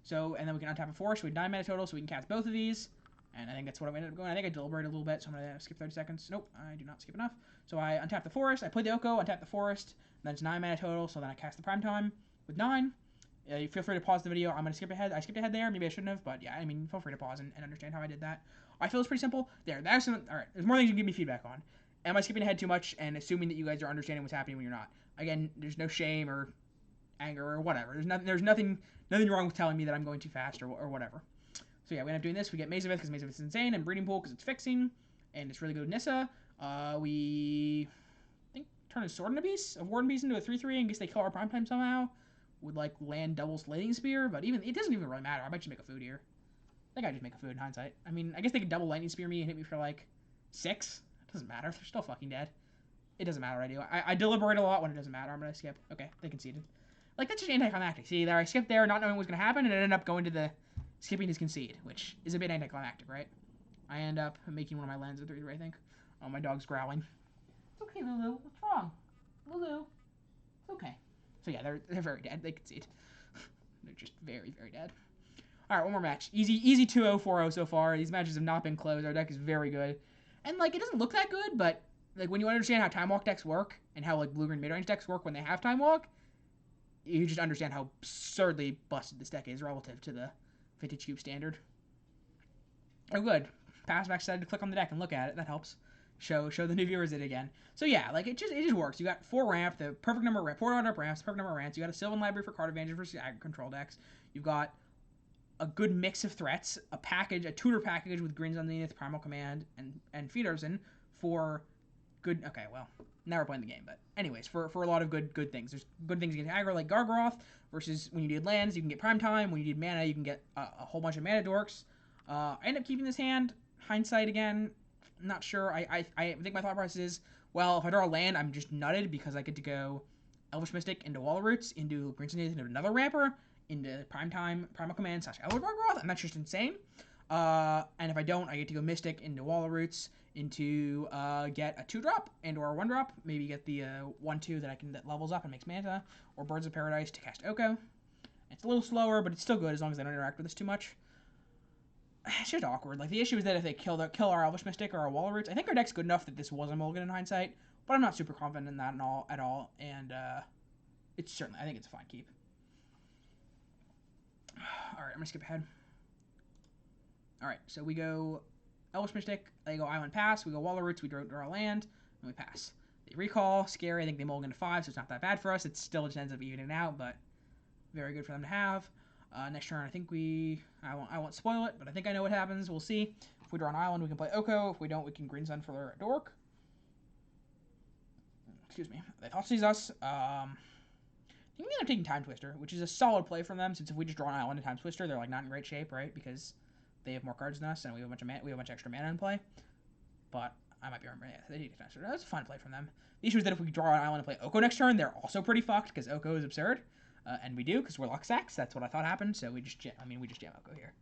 So and then we can untap a 4, so we have 9 mana total, so we can cast both of these. And I think that's what I ended up going. I think I deliberated a little bit, so I'm going to skip 30 seconds. Nope, I do not skip enough. So I untap the forest. I play the Oko, untap the forest. And then it's 9 mana total, so then I cast the Primetime with 9. You feel free to pause the video. I'm going to skip ahead. I skipped ahead there. Maybe I shouldn't have, but yeah, I mean, feel free to pause and understand how I did that. I feel it's pretty simple. There, that's all right. There's more things you can give me feedback on. Am I skipping ahead too much and assuming that you guys are understanding what's happening when you're not? Again, there's no shame or anger or whatever. There's nothing wrong with telling me that I'm going too fast or whatever. So yeah, we end up doing this. We get Maze of Ith because Maze of Ith is insane, and Breeding Pool because it's fixing, and it's really good with Nissa. We think turn a Sword and a Beast of Warden Beast into a 3/3 in case they kill our Primetime somehow. Would like land double Slating Spear, but even it doesn't even really matter. I might just make a food here. I think I just make a food in hindsight. I mean, I guess they could double Lightning Spear me and hit me for like 6. It doesn't matter. They're still fucking dead. It doesn't matter what I do. I deliberate a lot when it doesn't matter. I'm gonna skip. Okay, they conceded. Like that's just anticlimactic. See there, I skipped there, not knowing what was gonna happen, and it ended up going to the skipping his concede, which is a bit anticlimactic, right? I end up making one of my lands a 3/3, I think. Oh, my dog's growling. It's okay, Lulu. What's wrong? Lulu. It's okay. So yeah, they're very dead. They concede. They're just very, very dead. All right, one more match. Easy 2-0, 4-0 so far. These matches have not been close. Our deck is very good. And, like, it doesn't look that good, but, like, when you understand how Time Walk decks work and how, like, blue-green mid-range decks work when they have Time Walk, you just understand how absurdly busted this deck is relative to the Vintage Cube standard. Oh, good. Passback decided to click on the deck and look at it. That helps. Show the new viewers it again. So yeah, like it just works. You got 4 ramp, the perfect number of ramp, 4 round-up ramps, perfect number of ramps. You got a Sylvan library for card advantage versus aggro control decks. You've got a good mix of threats, a tutor package with Green Sun Zenith, Primal Command, and Feederson for good. Okay, well, now we're playing the game, but anyways, for a lot of good things. There's good things against aggro like Gargaroth versus when you need lands, you can get Prime Time. When you need mana, you can get a whole bunch of mana dorks. I end up keeping this hand. Hindsight again, not sure. I think my thought process is, well, if I draw a land, I'm just nutted because I get to go Elvish Mystic into Wall of Roots, into Green Sun into another ramper, into Primal Command / Elder Gargoth, and that's just insane. And if I don't, I get to go Mystic into Wall of Roots, into get a 2-drop and or a 1-drop, maybe get the 1/2 that levels up and makes mana, or Birds of Paradise to cast Oko. It's a little slower, but it's still good as long as I don't interact with this too much. It's just awkward. Like, the issue is that if they kill our Elvish Mystic or our Wall of Roots, I think our deck's good enough that this was a mulligan in hindsight, but I'm not super confident in that at all, and it's certainly, I think it's a fine keep. Alright, I'm going to skip ahead. Alright, so we go Elvish Mystic, they go Island Pass, we go Wall of Roots, we draw a land, and we pass. They recall, scary, I think they mulligan to 5, so it's not that bad for us. It still just ends up evening out, but very good for them to have. Next turn, I think I won't spoil it, but I think I know what happens. We'll see. If we draw an island, we can play Oko. If we don't, we can Green Sun for a dork. Excuse me. They Thoughtseize us. I think we end up taking Time Twister, which is a solid play from them, since if we just draw an island and Time Twister, they're like not in great shape, right? Because they have more cards than us, and we have a bunch of extra mana in play. But I might be wrong. Yeah, they take Time Twister. That's a fun play from them. The issue is that if we draw an island and play Oko next turn, they're also pretty fucked, because Oko is absurd. And we do, because we're Luxax. That's what I thought happened, so we just jam Oko here.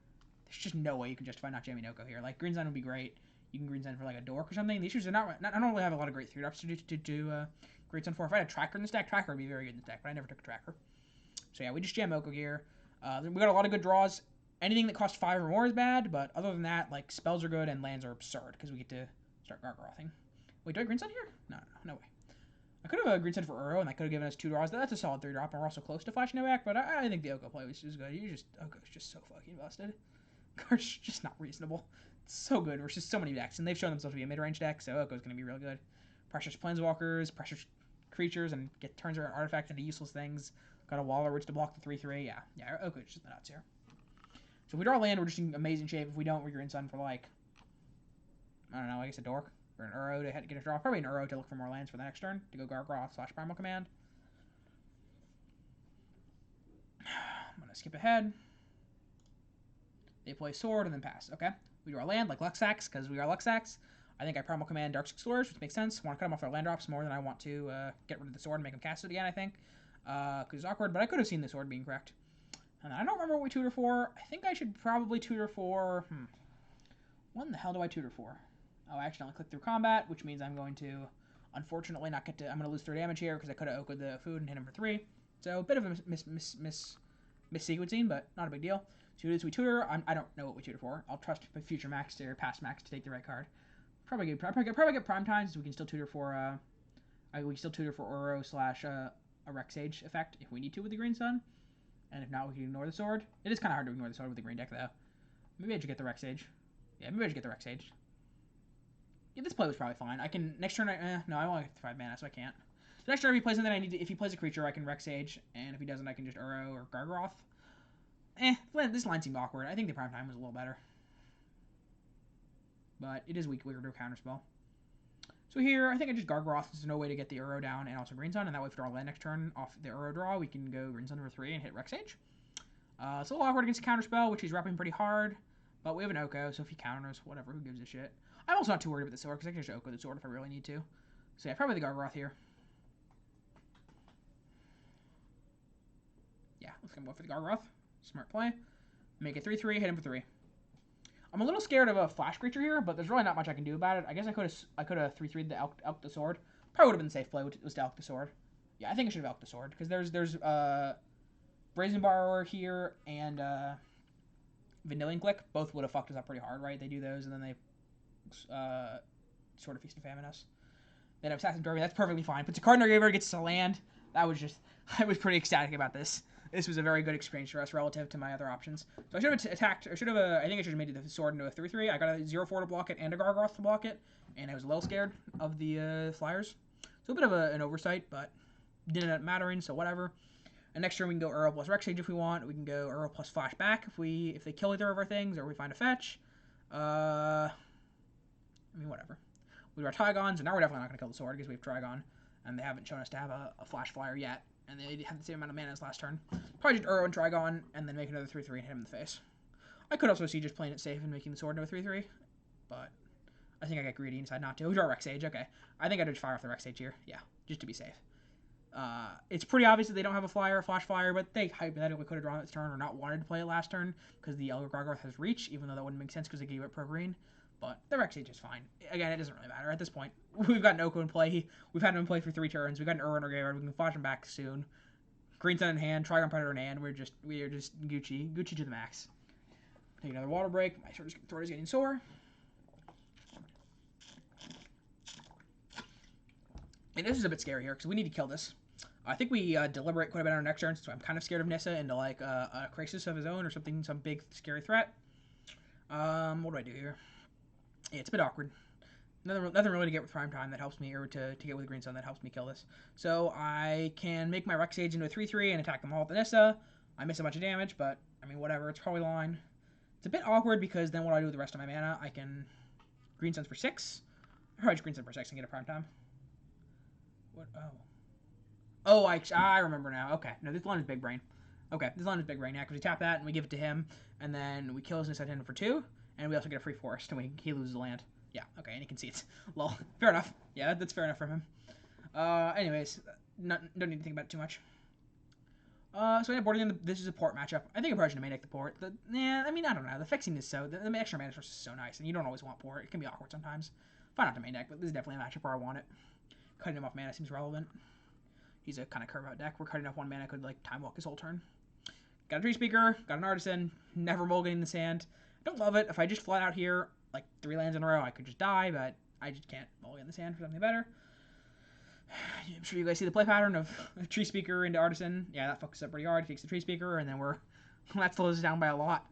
There's just no way you can justify not jamming Oko here. Like, Green Sun would be great. You can Green Sun for, like, a dork or something. The issues are I don't really have a lot of great 3-drops to do Green Sun for. If I had a Tracker in this deck, Tracker would be very good in this deck, but I never took a Tracker. So, yeah, we just jam Oko here. We got a lot of good draws. Anything that costs 5 or more is bad, but other than that, like, spells are good and lands are absurd, because we get to start Gargarothing. Wait, do I Green Sun here? No way. I could have Green Sun for Uro, and that could have given us 2 draws. That's a solid 3-drop, and we're also close to flashing it back, but I think the Oko play was good. Oko's just so fucking busted. Card's just not reasonable. It's so good versus so many decks, and they've shown themselves to be a mid-range deck, so Oko's going to be real good. Pressures Planeswalkers, pressures creatures, and turns our artifacts into useless things. Got a Wall of Roots to block the 3/3. Yeah, Oko's just the nuts here. So if we draw land, we're just in amazing shape. If we don't, we're Green Sun for, like, I don't know, I guess a dork. Or an Uro to get a draw. Probably an Uro to look for more lands for the next turn. To go Gargaroth / Primal Command. I'm going to skip ahead. They play Sword and then pass. Okay. We draw a land like Luxax because we are Luxax. I think I Primal Command Dark Explorers, which makes sense. Want to cut them off their land drops more than I want to get rid of the Sword and make them cast it again, I think. Because it's awkward, but I could have seen the Sword being correct. And I don't remember what we tutor for. I think I should probably tutor for... What in the hell do I tutor for? Oh, I accidentally clicked through combat, which means I'm going to, unfortunately, not get to... I'm going to lose 3 damage here because I could have Oko'd the food and hit him for 3. So, a bit of a mis-sequencing, but not a big deal. So, as we tutor, I don't know what we tutor for. I'll trust future Max or past Max to take the right card. Probably get Prime Time, so we can still tutor for... we can still tutor for Uro / a Rex Age effect if we need to with the Green Sun. And if not, we can ignore the Sword. It is kind of hard to ignore the Sword with the green deck, though. Maybe I should get the Rex Age. Yeah, maybe I should get the Rex Age. Yeah, this play was probably fine. I can next turn. No, I only have 5 mana, so I can't. So next turn, if he plays something, if he plays a creature, I can Rex Age, and if he doesn't, I can just Uro or Gargaroth. This line seemed awkward. I think the Prime Time was a little better, but it is weaker to counterspell. So here, I think I just Gargaroth. There's no way to get the Uro down and also Green Sun, and that way if we draw land next turn off the Uro draw, we can go Green Sun for 3 and hit Rex Age. It's a little awkward against counterspell, which he's repping pretty hard, but we have an Oko, so if he counters, whatever, who gives a shit. I'm also not too worried about the Sword, because I can just Oko the Sword if I really need to. So yeah, probably the Gargaroth here. Yeah, let's go for the Gargaroth. Smart play. Make it 3/3, hit him for 3. I'm a little scared of a flash creature here, but there's really not much I can do about it. I guess I could have 3/3'd the Elk the Sword. Probably would have been the safe play, was to Elk the Sword. Yeah, I think I should have elked the sword because there's Brazen Borrower here and Vanillion Click. Both would have fucked us up pretty hard, right? They do those and then they sort of Feast and Famine us. Then have Assassin Derby. That's perfectly fine. Puts a card in our graveyard, gets to land. That was just I was pretty ecstatic about this. This was a very good exchange for us relative to my other options. So I should have attacked. I should have. I think I should have made the sword into a 3/3. I got a 0/4 to block it and a Gargoth to block it, and I was a little scared of the flyers. So a bit of an oversight, but didn't end up mattering. So whatever. And next turn we can go Uro plus Rexage if we want. We can go Uro plus Flashback if they kill either of our things or we find a fetch. I mean whatever. We got Trygons, and now we're definitely not going to kill the sword because we have Trygon, and they haven't shown us to have a Flash Flyer yet, and they have the same amount of mana as last turn. Probably just Uro and Trygon, and then make another 3/3 and hit him in the face. I could also see just playing it safe and making the sword into a 3/3, but I think I got greedy and decided not to. We draw Rexage, okay. I think I just fire off the Rexage here, yeah, just to be safe. It's pretty obvious that they don't have a Flash Flyer, but they hypothetically could have drawn it this turn or not wanted to play it last turn because the Elder Gargoth has reach, even though that wouldn't make sense because they gave it pro green. But the Rexage is fine. Again, it doesn't really matter at this point. We've got Oko in play. We've had him in play for 3 turns. We've got an Uro in our graveyard. We can flash him back soon. Green Sun in hand, Trygon Predator in hand. We are just Gucci to the max. Take another water break. My throat is getting sore. And this is a bit scary here because we need to kill this. I think we deliberate quite a bit on our next turn, so I'm kind of scared of Nissa into like a crisis of his own or something, some big scary threat. What do I do here? Yeah, it's a bit awkward. Nothing really to get with Prime Time that helps me, or to get with Green Sun that helps me kill this. So I can make my Rexage into a 3/3 and attack them all with the Nissa. I miss a bunch of damage, but I mean whatever. It's probably line. It's a bit awkward because then what do I do with the rest of my mana? I can Green Suns for 6. Or I just Green Sun for 6 and get a Prime Time. What? Oh, I remember now. Okay, no, this line is Big Brain. Okay, this line is Big Brain. Yeah, because we tap that and we give it to him, and then we kill his Nissa for 2. And we also get a free forest, and he loses land. Yeah, okay, and he concedes. Lol. Fair enough. Yeah, that's fair enough from him. Anyways, don't need to think about it too much. So I end up boarding this is a port matchup. I think I'm probably going to main deck the port. I mean, I don't know. The fixing is the extra mana source is so nice, and you don't always want port. It can be awkward sometimes. Fine not to main deck, but this is definitely a matchup where I want it. Cutting him off mana seems relevant. He's a kind of curve out deck. We're cutting off 1 mana, could like time walk his whole turn. Got a Tree Speaker, got an Artisan, never mulliganing the sand. I don't love it. If I just flat out here, like 3 lands in a row, I could just die, but I just can't mulligan the sand for something better. I'm sure you guys see the play pattern of Tree Speaker into Artisan. Yeah, that fucks up pretty hard. Takes the Tree Speaker, and then that slows us down by a lot.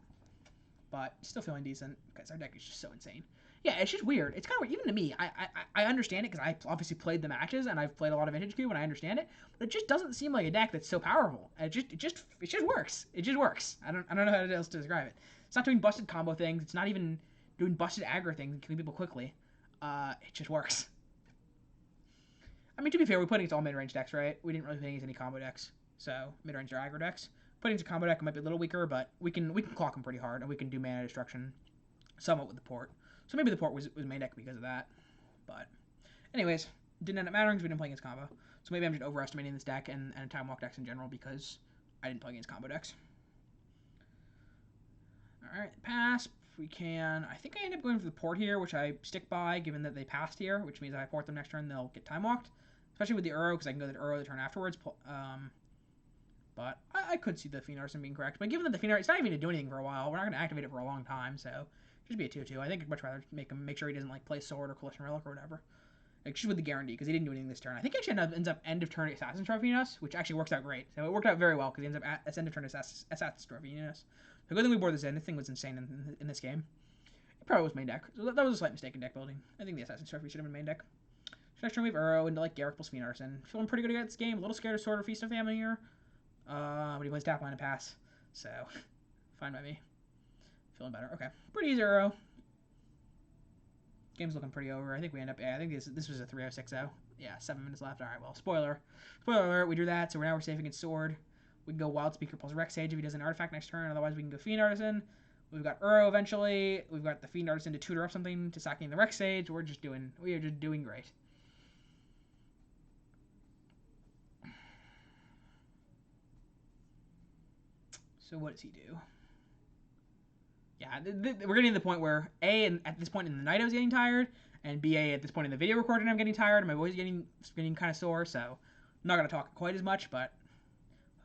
But still feeling decent, because our deck is just so insane. Yeah, it's just weird. It's kind of weird. Even to me, I understand it, because I obviously played the matches, and I've played a lot of Vintage Cube, and I understand it. But it just doesn't seem like a deck that's so powerful. It just works. It just works. I don't know how else to describe it. It's not doing busted combo things. It's not even doing busted aggro things and killing people quickly. It just works. I mean, to be fair, we put against all mid-range decks, right? We didn't really play against any combo decks. So, mid-range or aggro decks. Putting against a combo deck, it might be a little weaker, but we can clock them pretty hard, and we can do mana destruction somewhat with the port. So maybe the port was main deck because of that. But, anyways, didn't end up mattering because we didn't play against combo. So maybe I'm just overestimating this deck and time walk decks in general because I didn't play against combo decks. Alright, pass. We can... I think I end up going for the port here, which I stick by, given that they passed here, which means if I port them next turn, they'll get time walked. Especially with the Uro, because I can go to the Uro the turn afterwards. But I could see the Fiend Artisan being correct. But given that the Fiend Artisan, it's not even going to do anything for a while. We're not going to activate it for a long time, so... Just be a 2/2. I think I'd much rather make sure he doesn't like play Sword or Collision Relic or whatever. Like, just with the guarantee, because he didn't do anything this turn. I think he actually ends up end of turn Assassin's Trophy us, which actually works out great. So it worked out very well, because he ends up at end of turn Assassin's Trophy us. So good thing we board this in. This thing was insane in this game. It probably was main deck. So that was a slight mistake in deck building. I think the Assassin's Trophy should have been main deck. So next turn we have Uro into like Garruk plus Fiend Artisan. Feeling pretty good against this game. A little scared of Sword or Feast of Famine here. But he plays tap line and pass. So, fine by me. Feeling better. Okay. Pretty easy Uro. Game's looking pretty over. I think we end up... Yeah, I think this was a 3-0-6-0. Yeah, 7 minutes left. Alright, well, spoiler. Spoiler alert, we drew that, so now we're safe against Sword. We can go Wild Speaker plus Rexage if he does an artifact next turn. Otherwise, we can go Fiend Artisan. We've got Uro eventually. We've got the Fiend Artisan to tutor up something to sacking the Rexage. We are just doing great. So what does he do? Yeah, we're getting to the point where A, at this point in the night I was getting tired, and B, at this point in the video recording I'm getting tired, and my voice is getting kind of sore, so I'm not gonna talk quite as much, but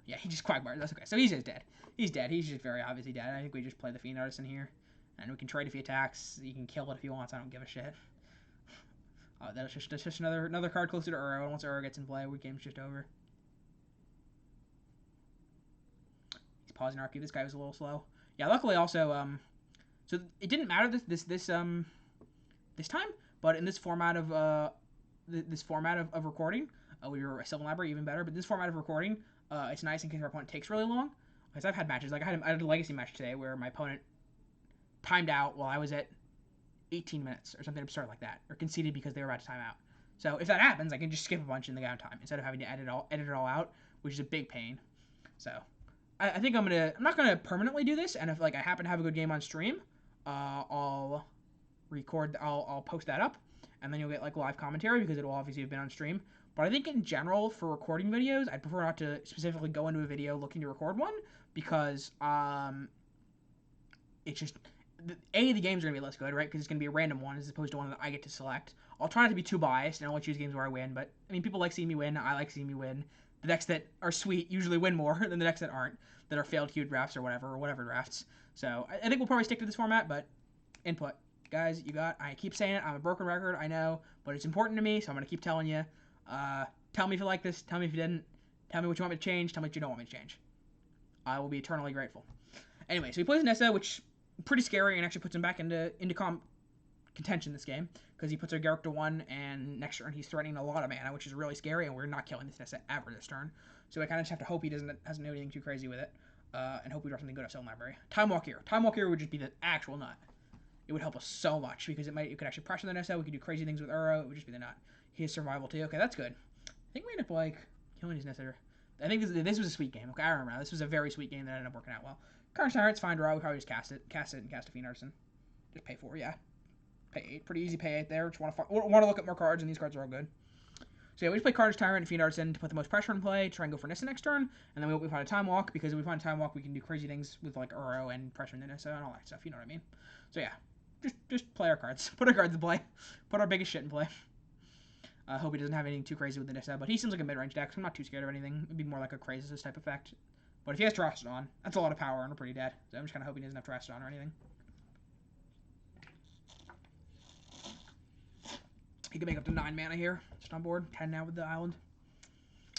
yeah, he just Quagmire. That's okay. So he's just dead. He's dead. He's just very obviously dead. I think we just play the Fiend Artisan here, and we can trade if he attacks. You can kill it if he wants. I don't give a shit. Oh, that's just another card closer to Uro. And once Uro gets in play, we game's just over. He's pausing Arcade. This guy was a little slow. Yeah, luckily also so it didn't matter this time, but in this format of recording, we were a Sylvan Library even better. But this format of recording, it's nice in case our opponent takes really long. Because I've had matches like I had a legacy match today where my opponent timed out while I was at 18 minutes or something absurd like that, or conceded because they were about to time out. So if that happens, I can just skip a bunch in the downtime instead of having to edit it all out, which is a big pain. So I think I'm not gonna permanently do this, and if like I happen to have a good game on stream, I'll post that up, and then you'll get like live commentary because it will obviously have been on stream. But I think in general for recording videos, I'd prefer not to specifically go into a video looking to record one because it's just the games are gonna be less good, right? Because it's gonna be a random one as opposed to one that I get to select. I'll try not to be too biased and only choose games where I win, but I mean people like seeing me win. I like seeing me win. The decks that are sweet usually win more than the decks that aren't, that are failed queue drafts or whatever drafts. So I think we'll probably stick to this format, but input. Guys, I keep saying it, I'm a broken record, I know, but it's important to me, so I'm going to keep telling you. Tell me if you like this, tell me if you didn't, tell me what you want me to change, tell me what you don't want me to change. I will be eternally grateful. Anyway, so he plays Nissa, which pretty scary and actually puts him back into contention this game, because he puts our Garruk to 1, and next turn he's threatening a lot of mana, which is really scary, and we're not killing this Nissa ever this turn. So I kind of just have to hope he doesn't do anything too crazy with it, and hope we draw something good off Sylvan Library. Time Walk here. Time Walk here would just be the actual nut. It would help us so much, because it could actually pressure the Nissa, we could do crazy things with Uro, it would just be the nut. He has survival too. Okay, that's good. I think we end up like killing his Nissa. I think this was a sweet game. Okay, I remember now. This was a very sweet game that ended up working out well. Carnage Tyrant's fine draw. We probably just cast it and cast a Fiend Artisan. Just pay 4, yeah. Pay 8. Pretty easy pay 8 there. Just want to look at more cards, and these cards are all good. So yeah, we just play Carnage Tyrant and Fiend Artisan to put the most pressure in play, try and go for Nissa next turn, and then we hope we find a Time Walk, because if we find a Time Walk, we can do crazy things with like Uro and pressure the Nissa and all that stuff, you know what I mean? So yeah, just play our cards. Put our cards in play. Put our biggest shit in play. I hope he doesn't have anything too crazy with the Nissa, but he seems like a mid-range deck, so I'm not too scared of anything. It'd be more like a Krasis type effect. But if he has Terastodon, that's a lot of power, and we're pretty dead. So I'm just kind of hoping he doesn't have Terastodon or anything. He could make up to 9 mana here, just on board. 10 now with the island.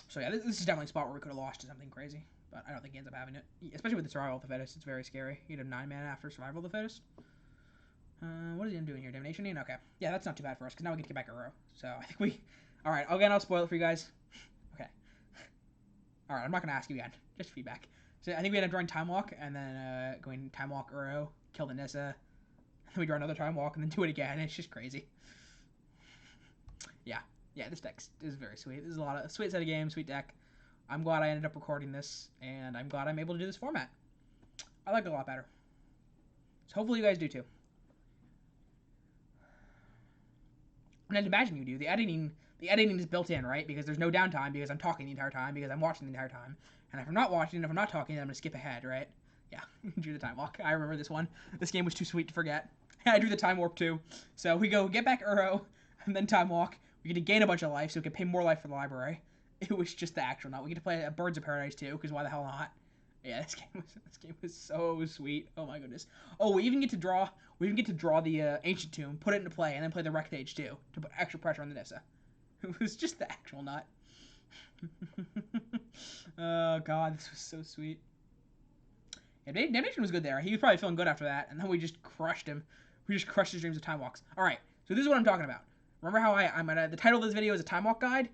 So yeah, this is definitely a spot where we could have lost to something crazy. But I don't think he ends up having it. Especially with the Survival of the Fittest, it's very scary. He'd have 9 mana after Survival of the Fittest. What is he doing here? Divination? Okay. Yeah, that's not too bad for us, because now we get to get back Uro. So I think we... Alright, again, I'll spoil it for you guys. Okay. Alright, I'm not going to ask you again. Just feedback. So I think we end up drawing Time Walk, and then going Time Walk Uro, kill the Nissa, and then we draw another Time Walk, and then do it again. It's just crazy. Yeah, this deck is very sweet. This is a sweet set of games, sweet deck. I'm glad I ended up recording this, and I'm glad I'm able to do this format. I like it a lot better. So hopefully you guys do too. And I'd imagine you do. The editing is built in, right? Because there's no downtime, because I'm talking the entire time, because I'm watching the entire time. And if I'm not watching, if I'm not talking, then I'm going to skip ahead, right? Yeah, drew the Time Walk. I remember this one. This game was too sweet to forget. I drew the Time Warp too. So we go get back Uro, and then Time Walk. We get to gain a bunch of life, so we can pay more life for the library. It was just the actual nut. We get to play Birds of Paradise too, because why the hell not? Yeah, this game was so sweet. Oh my goodness. Oh, we even get to draw the Ancient Tomb, put it into play, and then play the Rectage too, to put extra pressure on the Nissa. It was just the actual nut. Oh god, this was so sweet. Yeah, Damnation was good there. He was probably feeling good after that, and then we just crushed him. We just crushed his dreams of Time Walks. Alright, so this is what I'm talking about. Remember how the title of this video is a Time Walk guide?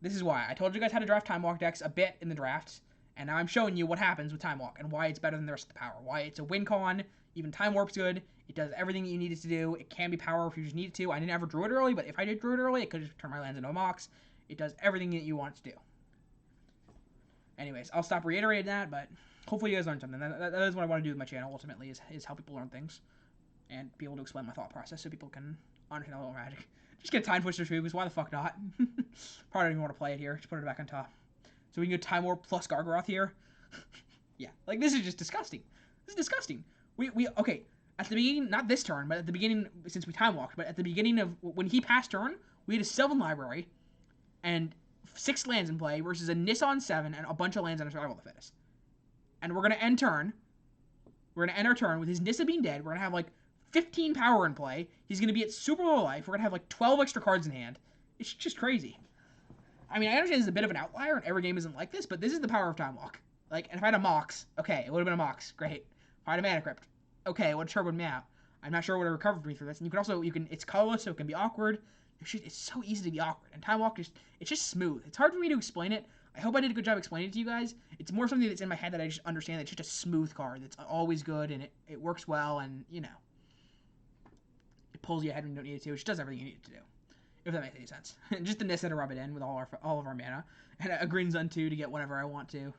This is why. I told you guys how to draft Time Walk decks a bit in the drafts, and now I'm showing you what happens with Time Walk, and why it's better than the rest of the power. Why it's a win con, even Time Warp's good, it does everything that you need it to do, it can be power if you just need it to. I didn't ever drew it early, but if I did drew it early, it could just turn my lands into a Mox. It does everything that you want it to do. Anyways, I'll stop reiterating that, but hopefully you guys learned something. That is what I want to do with my channel, ultimately, is help people learn things, and be able to explain my thought process so people can understand a little Magic. Just get Time Twister too, because why the fuck not? Probably don't even want to play it here. Just put it back on top. So we can go Time Warp plus Gargaroth here. Yeah, like this is just disgusting. This is disgusting. Okay, at the beginning, not this turn, but at the beginning, since we Time Walked, but at the beginning of when he passed turn, we had a Sylvan Library, and 6 lands in play versus a Nissan 7 and a bunch of lands on a Survival of the Fittest. And we're going to end turn. We're going to end our turn with his Nissa being dead. We're going to have like 15 power in play. He's going to be at super low life. We're going to have like 12 extra cards in hand. It's just crazy. I mean, I understand this is a bit of an outlier and every game isn't like this, but this is the power of Time Walk. Like, and if I had a Mox, okay, it would have been a Mox. Great. If I had a Mana Crypt, okay, it would have turboed me out. I'm not sure what would have recovered me through this. And you can also, it's colorless, so it can be awkward. It's so easy to be awkward. And Time Walk, it's just smooth. It's hard for me to explain it. I hope I did a good job explaining it to you guys. It's more something that's in my head that I just understand that it's just a smooth card that's always good and it works well and, you know, it pulls you ahead when you don't need it to. It just does everything you need it to do. If that makes any sense. Just the Nissa to rub it in with all of our mana. And a Green Sun 2 to get whatever I want to.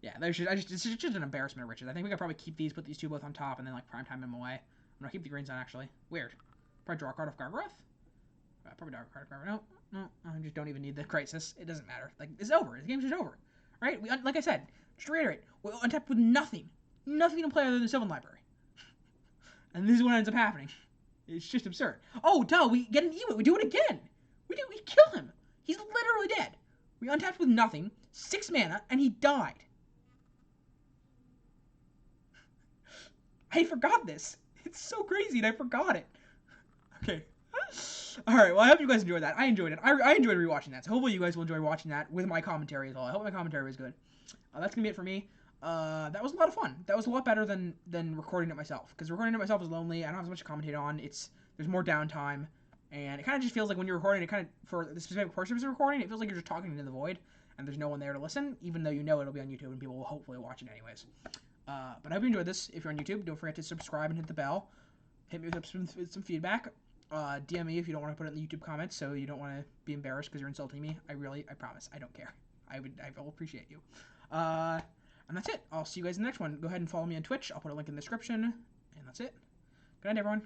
Yeah, it's just an embarrassment of riches. I think we could probably keep these, put these two both on top, and then like prime time them away. I'm gonna keep the Green Sun actually. Weird. Probably draw a card off Gargaroth. Probably draw a card off Gargaroth. No, I just don't even need the Crisis. It doesn't matter. Like, it's over. The game's just over. Right? Like I said, just to reiterate, we'll untap with nothing. Nothing to play other than the Sylvan Library. And this is what ends up happening. It's just absurd. Oh, duh, we get an Ewit. We do it again. We kill him. He's literally dead. We untapped with nothing, 6 mana, and he died. I forgot this. It's so crazy, and I forgot it. Okay. Alright, well, I hope you guys enjoyed that. I enjoyed it. I enjoyed rewatching that, so hopefully you guys will enjoy watching that with my commentary as well. I hope my commentary was good. That's going to be it for me. That was a lot of fun. That was a lot better than recording it myself, because recording it myself is lonely. I don't have as much to commentate on. There's more downtime, and it kind of just feels like when you're recording, it kind of, for the specific purpose of recording, it feels like you're just talking into the void, and there's no one there to listen, even though you know it'll be on YouTube, and people will hopefully watch it anyways. But I hope you enjoyed this. If you're on YouTube, don't forget to subscribe and hit the bell. Hit me with some feedback. DM me if you don't want to put it in the YouTube comments, so you don't want to be embarrassed because you're insulting me. I promise, I don't care. I will appreciate you. And that's it. I'll see you guys in the next one. Go ahead and follow me on Twitch. I'll put a link in the description. And that's it. Good night, everyone.